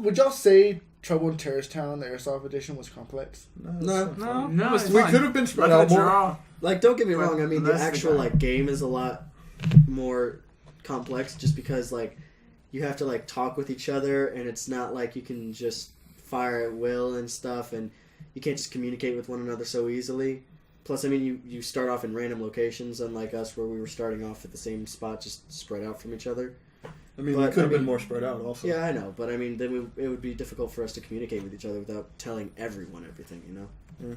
would y'all say Trouble in Terrorist Town, the Airsoft Edition, was complex? No. No, it's We fine. could have been spread Like a out more. draw. Like, don't get me wrong. I mean, the That's the actual guy. like game is a lot more complex, just because like you have to like talk with each other, and it's not like you can just fire at will and stuff, and you can't just communicate with one another so easily. Plus, I mean, you start off in random locations, unlike us, where we were starting off at the same spot, just spread out from each other. I mean, But, we could have I mean- been more spread out also. Yeah, I know, but I mean, then it would be difficult for us to communicate with each other without telling everyone everything, you know.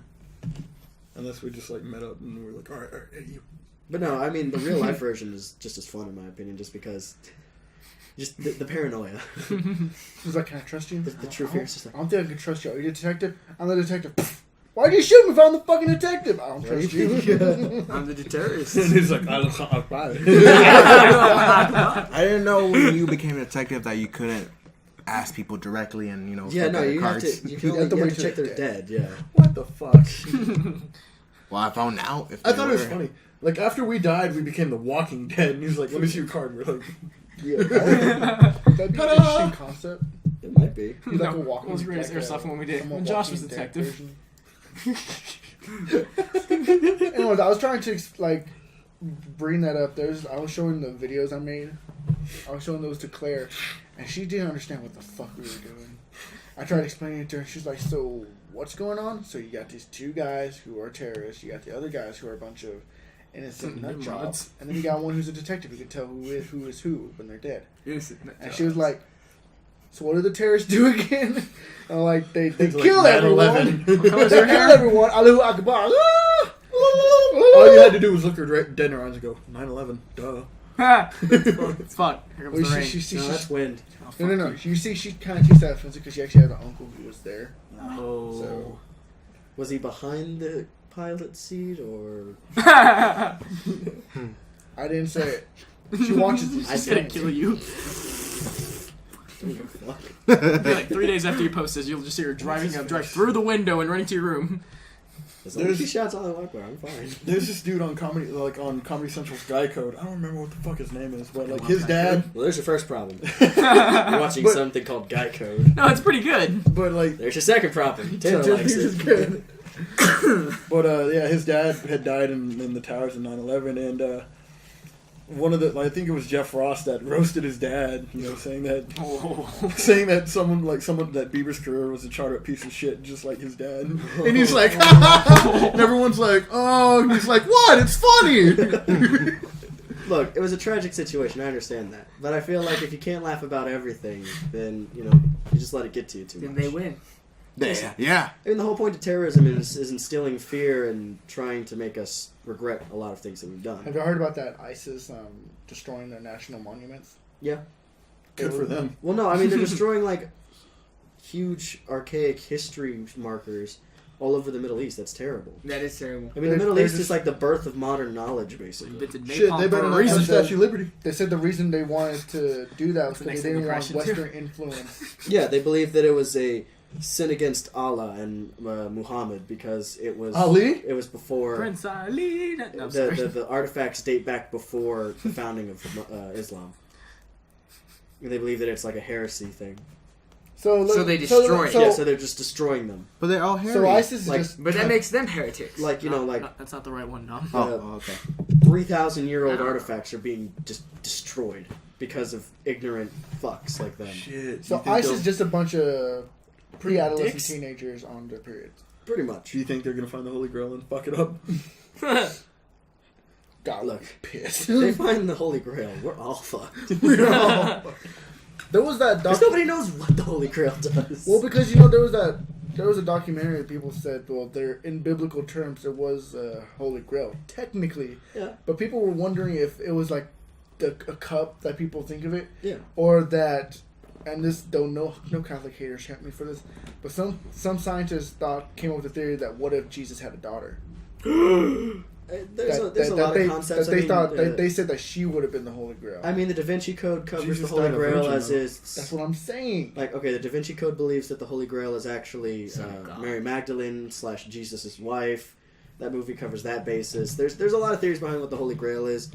Unless we just like met up and we were like, all right, hey, you. But no, I mean, the real life version is just as fun in my opinion, just because, just the paranoia, He's like, can I trust you? the true fear is just I like, don't think I can trust you. Are you the detective? I'm the detective. Why did you shoot me if I'm the fucking detective? I don't trust you. I'm the terrorist. And he's like, I look bad. I didn't know when you became a detective that you couldn't ask people directly and yeah, flip no, their you have cards. to, you You have to have wait to till check they're they're dead, yeah. What the fuck? Well, I found out. If I they thought it was were. funny. Like, after we died, we became the Walking Dead. And he was like, let me see your card. We're like, That'd be an interesting concept. It might be. He's like a walking. What was the greatest like a- airsoft one we did? somewhat When Josh was Walking Dead detective. version. Anyways, I was trying to like bring that up. I was showing the videos I made. I was showing those to Claire, and she didn't understand what the fuck we were doing. I tried explaining it to her. She's like, "So what's going on?" So you got these two guys who are terrorists. You got the other guys who are a bunch of innocent nut jobs, and then you got one who's a detective who can tell who is who when they're dead. And she was like, "So what do the terrorists do again?" And I'm like, they kill everyone. They kill everyone. Allahu Akbar. all you had to do was look her dead in her eyes and go, 9/11, duh. It's fun. Here comes Well, the rain. No, that's wind. No. You see, she kind of takes that offensive because she actually has an uncle who was there. Oh. So Was he behind the pilot seat, or? I didn't say it. She watches these. She's gonna kill you. Fuck. Maybe like 3 days after you post this, you'll just see her drive through the window and running to your room. As long as he shouts Allahu Akbar, I'm fine. There's this dude on on Comedy Central's Guy Code. I don't remember what the fuck his name is, but like his dad. Well, there's your first problem. You're watching But- something called Guy Code. No, it's pretty good. But like, There's your second problem. Taylor likes is it. good. but yeah, his dad had died in the towers in 9/11, and one of I think it was Jeff Ross that roasted his dad, saying that someone that Bieber's career was a charred-up piece of shit, just like his dad. And he's like, and everyone's like, oh, and he's like, what? It's funny. Look, it was a tragic situation. I understand that, but I feel like if you can't laugh about everything, then you just let it get to you too much. Then they win. Yeah. I mean, the whole point of terrorism is instilling fear and trying to make us regret a lot of things that we've done. Have you heard about that ISIS destroying their national monuments? Yeah. Good for them. Well, no, I mean they're destroying like huge archaic history markers all over the Middle East. That's terrible. That is terrible. I mean, the Middle They're East just- is like the birth of modern knowledge, basically. Invented Shit, napalm they for better a not have reason. Statue of Liberty. They said the reason they wanted to do that was That's the because next they didn't thing want we'll crash into. Western influence. Yeah, they believe that it was a sin against Allah and Muhammad because it was Ali? It was before Prince Ali. No, I'm sorry. the artifacts date back before the founding of Islam. They believe that it's like a heresy thing. So they destroy it. Yeah, so they're just destroying them. But they're all hairy. So ISIS is Like- just But that makes them heretics. Like, No, like no, that's not the right one, no. Oh, okay. 3,000-year-old No. artifacts are being just destroyed because of ignorant fucks like them. Shit. so Do you think ISIS is just a bunch of pre-adolescent Dicks. teenagers on their periods. Pretty much. Do you think they're gonna find the Holy Grail and fuck it up? God, Look. pissed. They find the Holy Grail. We're all fucked. There was that Because doc. nobody knows what the Holy Grail does. Well, because there was a documentary that people said, well, there in biblical terms there was a Holy Grail technically, yeah, but people were wondering if it was like a cup that people think of it, yeah. or that, and this don't no Catholic haters hate me for this, but some scientists came up with the theory that what if Jesus had a daughter, There's a lot of concepts. That they thought they said that she would have been the Holy Grail. I mean, the Da Vinci Code covers Jesus the Holy died a Grail virgin, as though. is. That's what I'm saying. Like, okay, the Da Vinci Code believes that the Holy Grail is actually Son of God. Mary Magdalene / Jesus' wife. That movie covers that basis. There's a lot of theories behind what the Holy Grail is.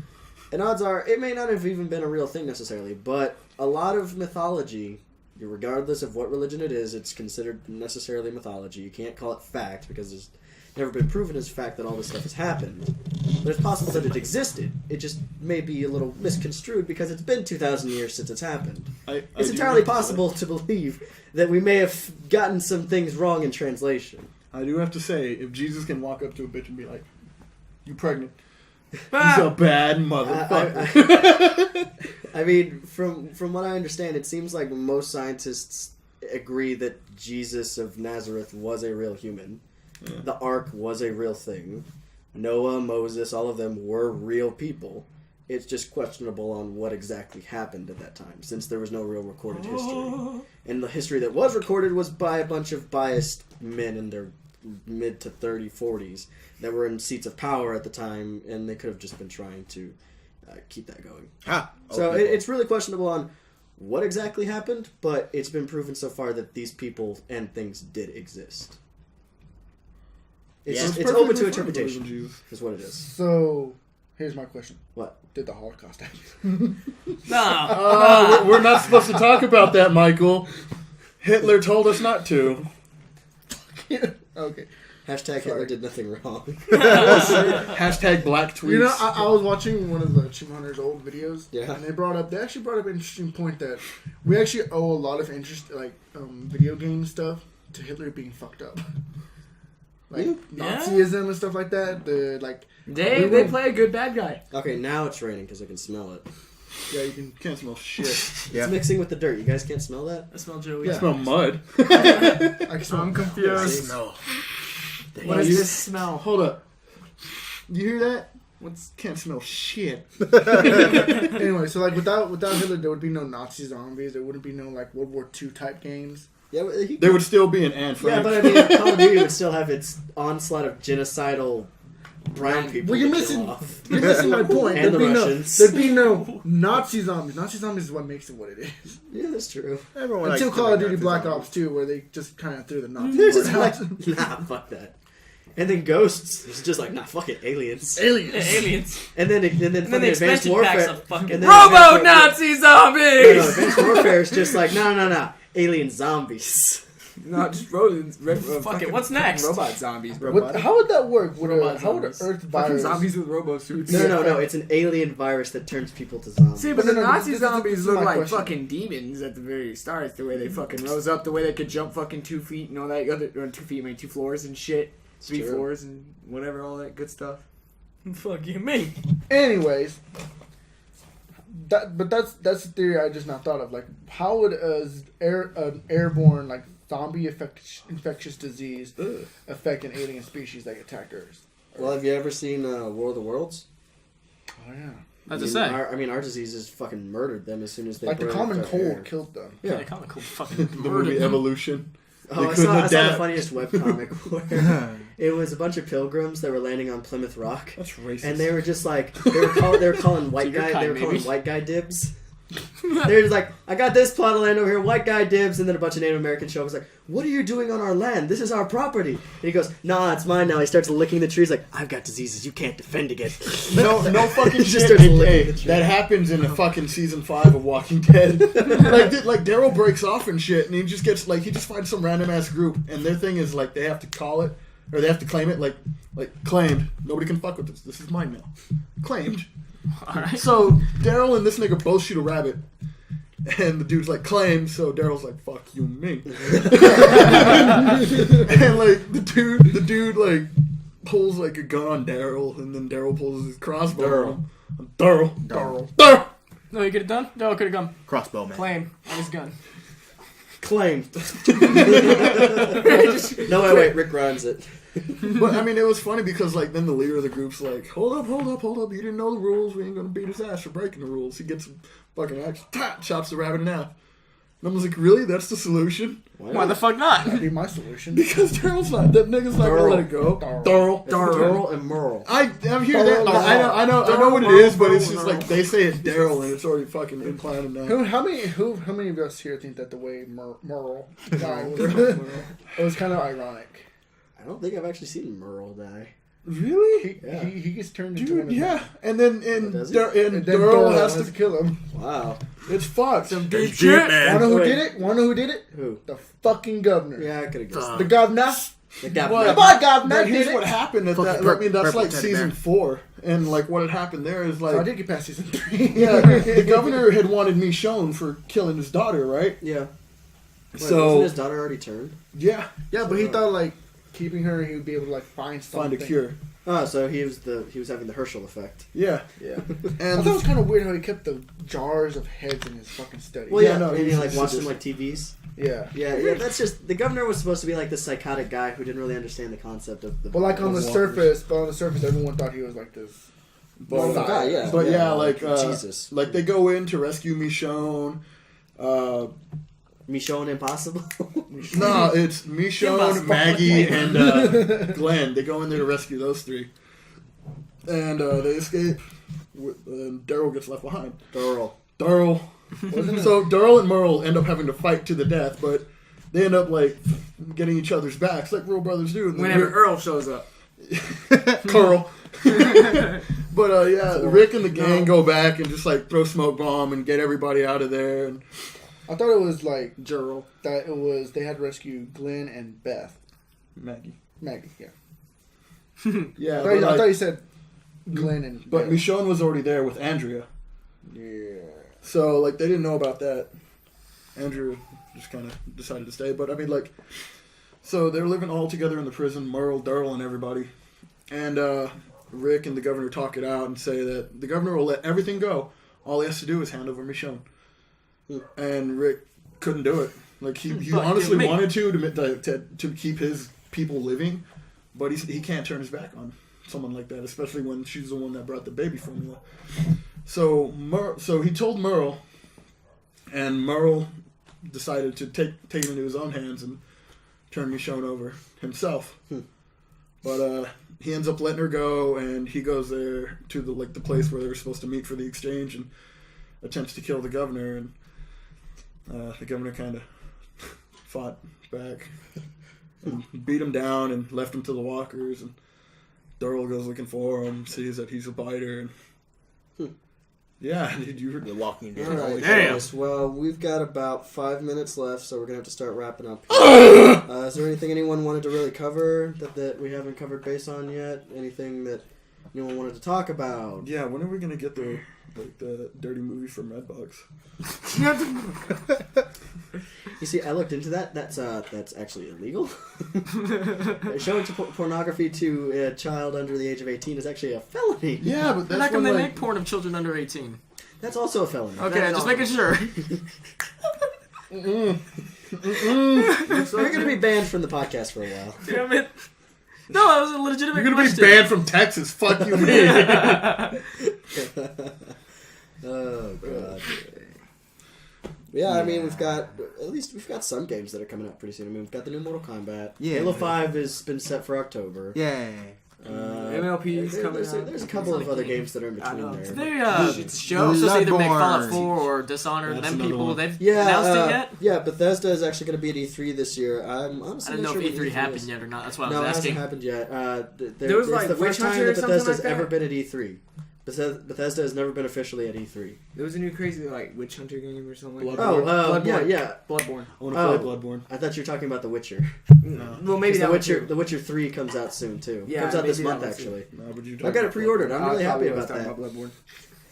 And odds are, it may not have even been a real thing necessarily, but a lot of mythology, regardless of what religion it is, it's considered necessarily mythology. You can't call it fact because it's never been proven as fact that all this stuff has happened. But it's possible that it existed. It just may be a little misconstrued because it's been 2,000 years since it's happened. It's entirely possible to believe that we may have gotten some things wrong in translation. I do have to say, if Jesus can walk up to a bitch and be like, "You pregnant?" He's a bad motherfucker. I mean, from what I understand, it seems like most scientists agree that Jesus of Nazareth was a real human. Yeah. The Ark was a real thing. Noah, Moses, all of them were real people. It's just questionable on what exactly happened at that time, since there was no real recorded history. And the history that was recorded was by a bunch of biased men in their mid to 40s that were in seats of power at the time, and they could have just been trying to keep that going. So it's really questionable on what exactly happened, but it's been proven so far that these people and things did exist. It's open to interpretation, is what it is. So, here's my question. What? Did the Holocaust happen? No. We're not supposed to talk about that, Michael. Hitler told us not to. Okay. Hashtag Hitler did nothing wrong. Hashtag black tweets. You know, I was watching one of the Chim Hunters' old videos, Yeah. and they actually brought up an interesting point that we actually owe a lot of interest, like video game stuff, to Hitler being fucked up, like Nazism and stuff like that. They play a good bad guy. Okay, now it's raining because I can smell it. Yeah, you Can't smell shit. It's mixing with the dirt. You guys can't smell that? I smell Joey. I smell mud. I can I'm confused. No. What is this smell? Hold up. You hear that? What's Can't smell shit. Anyway, so like without Hitler, there would be no Nazi zombies. There wouldn't be no like World War II type games. Yeah, but There would still be an Anne Frank. yeah, but I mean, Call of Duty would still have its onslaught of genocidal brown people. Well, you're to missing. kill off. You're missing my point. And the There'd be Russians. there'd be no Nazi zombies. Nazi zombies is what makes it what it is. Yeah, that's true. Everyone Until likes Call of killing Duty Black Nazis. Ops 2, where they just kind of threw the Nazi. They're just part out. like, nah, fuck that. And then Ghosts is just like, nah, fuck it, aliens. Aliens. And then And then the fucking Advanced expansion Warfare. packs of fucking and then Robo Advanced- Nazi No, zombies? Advanced Warfare is just like, no, alien zombies. No, just rodents. Fuck it, what's next? Robot zombies, bro. What, how would that work? Robot How would an zombies. Earth Fucking virus? zombies with robo suits. No, it's an alien virus that turns people to zombies. See, but No, the no, Nazi this is zombies my look like question. fucking demons at the very start. The way they fucking rose up, the way they could jump fucking 2 feet and all that other, or 2 feet, I mean 2 floors and shit. 3 true. floors and whatever, all that good stuff. Fuck you, me. Anyways, that's the theory I just now thought of. Like, how would an airborne like zombie infectious disease affect an alien species that attacked Earth? Well, have you ever seen War of the Worlds? Oh yeah. As I say. Our diseases fucking murdered them as soon as they Like the breathed common their cold air. killed them. Yeah, they call it cool fucking The movie murder. Evolution. Oh, They I couldn't saw the adapt. funniest webcomic where it was a bunch of pilgrims that were landing on Plymouth Rock, That's racist. and they were just like they were calling white your guy kind, they were calling maybe. white guy dibs. They were just like, I got this plot of land over here, white guy dibs, and then a bunch of Native Americans show up. It's like, what are you doing on our land? This is our property. And he goes, nah, it's mine now. He starts licking the trees like, I've got diseases you can't defend against. No fucking Just shit. starts licking Hey, the tree. that happens in the fucking season 5 of Walking Dead. like Daryl breaks off and shit, and he just gets like he just finds some random ass group, and their thing is like they have to call it or they have to claim it. Like claimed. Nobody can fuck with this. This is mine now. Claimed. Alright. So Daryl and this nigga both shoot a rabbit. And the dude's like, claim, so Daryl's like, fuck you, me. And like the dude like pulls like a gun on Daryl, and then Daryl pulls his crossbow on him. Daryl. No, you get it done? No, could have gone. Crossbow man. Claim on his gun. Claimed. No, wait, Rick Grimes it. But I mean, it was funny because like then the leader of the group's like, hold up, you didn't know the rules. We ain't gonna beat his ass for breaking the rules. He gets some fucking axe, chops the rabbit in half. And I was like, really? That's the solution? Why the fuck not? That'd be my solution. Because Daryl's not. That nigga's not gonna let it go. Darryl. Darryl and Merle. I'm here. That I know what it is, but it's just like they say it's Daryl, and it's already fucking implanted now. How many of us here think that the way Merle died it was kind of ironic? I don't think I've actually seen Merle die. Really? He gets turned into Dude, one of yeah. them. And then And then Daryl has to. kill him. Wow. It's fucked. Some deep Shit, shit. man. Wanna know who did it? Wanna know who did it? Who? The fucking governor. Yeah, I could have guessed. The governor. The guy. What? Come on, governor. But here's Did what it. happened. At Fucking that, I mean, that's purple like teddy season bear. 4, and like what had happened there is So I like, did get past season 3. yeah, the governor had wanted Michonne for killing his daughter, right? Yeah. Wait, So wasn't his daughter already turned? yeah, Yeah, but he thought like keeping her, he would be able to like find something. find a cure. Oh, so he was having the Herschel effect. Yeah, Yeah. I and thought it was kind of weird how he kept the jars of heads in his fucking study. Well, Yeah, yeah, no, and he's he like just watched a them like TVs. Yeah. Yeah. That's just the governor was supposed to be like the psychotic guy who didn't really understand the concept of the. But like on the walkers. surface, everyone thought he was like this. but, guy, yeah. but yeah, like Jesus. like they go in to rescue Michonne. Michonne Impossible. No, it's Michonne, Maggie, and Glenn. They go in there to rescue those 3, and they escape. And Daryl gets left behind. Darryl. Daryl. So Daryl and Merle end up having to fight to the death, but they end up like getting each other's backs, like real brothers do. And then Whenever Earl shows up. Carl. But yeah, Rick and the gang go back and just like throw smoke bomb and get everybody out of there. And I thought it was like Gerald. that. It was they had to rescue Glenn and Beth. Maggie. Maggie. Yeah. Yeah, I thought you said Glenn and. but Beth. Michonne was already there with Andrea, Yeah. so like they didn't know about that. Andrea just kind of decided to stay, but I mean like, so they're living all together in the prison. Merle, Darryl, and everybody, and Rick and the governor talk it out and say that the governor will let everything go. All he has to do is hand over Michonne. And Rick couldn't do it. Like he Fuck honestly me. wanted to keep his people living, but he can't turn his back on someone like that, especially when she's the one that brought the baby formula. So he told Merle, and Merle decided to take it into his own hands and turn Michonne over himself. But he ends up letting her go, and he goes there to the place where they were supposed to meet for the exchange, and attempts to kill the governor. And the governor kind of fought back, and beat him down, and left him to the walkers. And Darryl goes looking for him, sees that he's a biter, and yeah, did you? The Walking Dead. All right, Damn. guys. Well, we've got about 5 minutes left, so we're gonna have to start wrapping up. Is there anything anyone wanted to really cover that we haven't covered base on yet? Anything that anyone wanted to talk about? Yeah, when are we gonna get the dirty movie from Redbox? You see, I looked into that. That's actually illegal. Showing pornography to a child under the age of 18 is actually a felony. Yeah, but Then that's how come when, they like, make porn of children under 18? That's also a felony. Okay, That's just all. making sure. So you're gonna be banned from the podcast for a while. Damn it. No, that was a legitimate you're gonna question. be banned from Texas. Fuck you, man. Oh god. Yeah, I mean we've got some games that are coming out pretty soon. I mean we've got the new Mortal Kombat. Yeah. Halo 5 has been set for October. Yay. MLP's coming out. There's a couple of other games that are in I know. between They, there. It's a show. supposed to either make Bloodborne. Fallout 4 or Dishonored. That's Them another people, one. they've Yeah, announced it yet? Yeah, Bethesda is actually going to be at E3 this year. I'm honestly I don't not know sure if what E3 happened is. yet or not. That's why I No, it was hasn't asking. happened yet. There was, it's like, the first Witch time Hunter that or something Bethesda's like that? ever been at E3. Bethesda has never been officially at E3. There was a new crazy like witch hunter game or something like Bloodborne. that. Oh, yeah. Bloodborne. I want to Oh. play Bloodborne. I thought you were talking about The Witcher. Well, maybe that The Witcher 3 comes out soon too. Yeah, comes out this maybe that month one too. actually. No, but you I got it pre-ordered. I'm really happy about that. Bloodborne.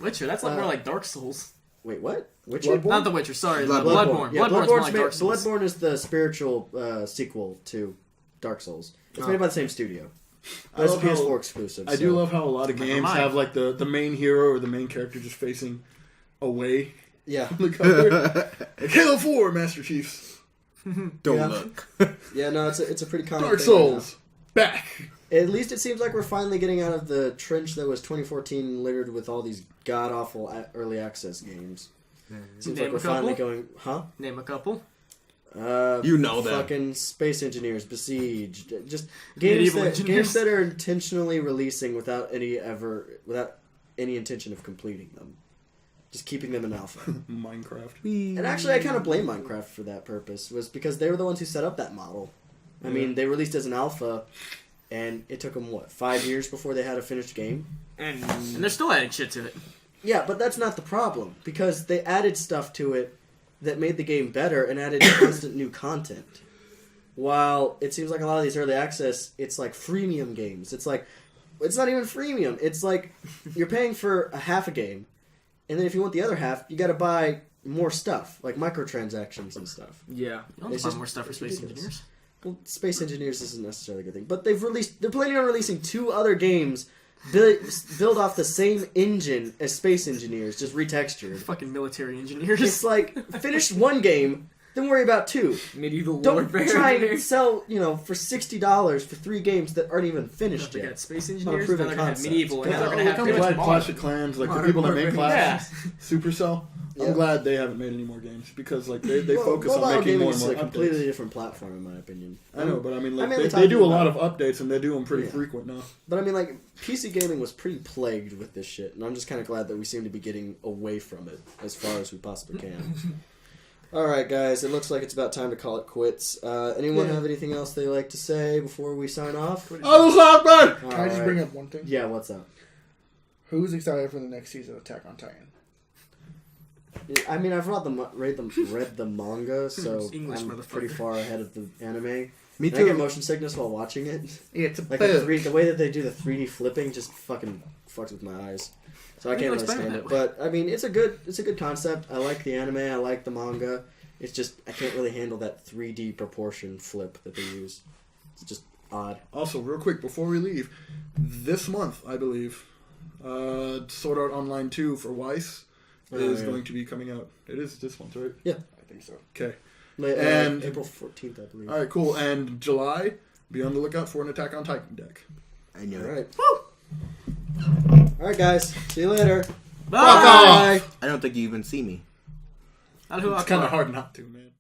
Witcher, that's like more like Dark Souls. Wait, what? Witcher? Bloodborne? Not The Witcher, sorry. Bloodborne. Bloodborne. Yeah, Bloodborne's more like made, Dark Souls. Bloodborne is the spiritual sequel to Dark Souls. It's made by the same studio. But it's a love how- PS4 exclusive. I do love how a lot of Never games mind. have like the main hero or the main character just facing away Yeah, from the cover. Like Halo 4, Master Chiefs. Don't Yeah. look. yeah. No, it's a pretty common Dark thing right now. Souls. Back. At least it seems like we're finally getting out of the trench that was 2014, littered with all these god awful early access games. Seems Name like we're a couple? finally going, huh? Name a couple. You know them. Fucking Space Engineers, Besieged, just Medieval games engineers. that are intentionally releasing without any intention of completing them, just keeping them in alpha. Minecraft. And actually, I kind of blame Minecraft for that purpose, was because they were the ones who set up that model. I mean, they released as an alpha, and it took them 5 years before they had a finished game. And they're still adding shit to it. Yeah, but that's not the problem, because they added stuff to it that made the game better and added constant new content. While it seems like a lot of these early access, it's like freemium games. It's like, it's not even freemium. It's like you're paying for a half a game, and then if you want the other half, you got to buy more stuff, like microtransactions and stuff. Yeah. You don't It's buy just more stuff for Space ridiculous. Engineers. Well, Space Engineers isn't necessarily a good thing, but they're planning on releasing 2 other games build off the same engine as Space Engineers, just retextured. Fucking military engineers. It's like, finish 1 game, then worry about 2. Medieval Don't warfare. try and sell, for $60 for 3 games that aren't even finished They got yet. Space Not a Engineers, proven then they're gonna have concept. medieval, and Yeah. then they're gonna have I'm pretty glad much Clash of Clans, like the people that make Clash, Supercell, Yeah. I'm glad they haven't made any more games because like they focus Mobile on making gaming more is and more a completely updates. different platform, in my opinion. I know, but I mean, like I'm mainly they do a talking lot about- of updates and they do them pretty Yeah. frequent now. But I mean, like, PC gaming was pretty plagued with this shit, and I'm just kind of glad that we seem to be getting away from it as far as we possibly can. Alright, guys, it looks like it's about time to call it quits. Anyone have anything else they'd like to say before we sign off? Oh, Can I just bring up one thing? Yeah, what's up? Who's excited for the next season of Attack on Titan? I mean, I've read the manga, so English, I'm motherfucker. pretty far ahead of the anime. Me And I get too. motion sickness while watching it. It's a Like the way that they do the 3D flipping just fucking fucks with my eyes. So I Why do can't you really explain it stand that it. way? But I mean, it's a good concept. I like the anime. I like the manga. It's just I can't really handle that 3D proportion flip that they use. It's just odd. Also, real quick before we leave, this month I believe, Sword Art Online 2 for Weiss is yeah. going to be coming out. It is this month, right? I think so. Okay. And And- April 14th, I believe. All right, cool. And July, be on the lookout for an Attack on Titan deck. I knew All it. right. All right, guys. See you later. Bye! I don't think you even see me. Allahu It's kind Akbar. of hard not to, man.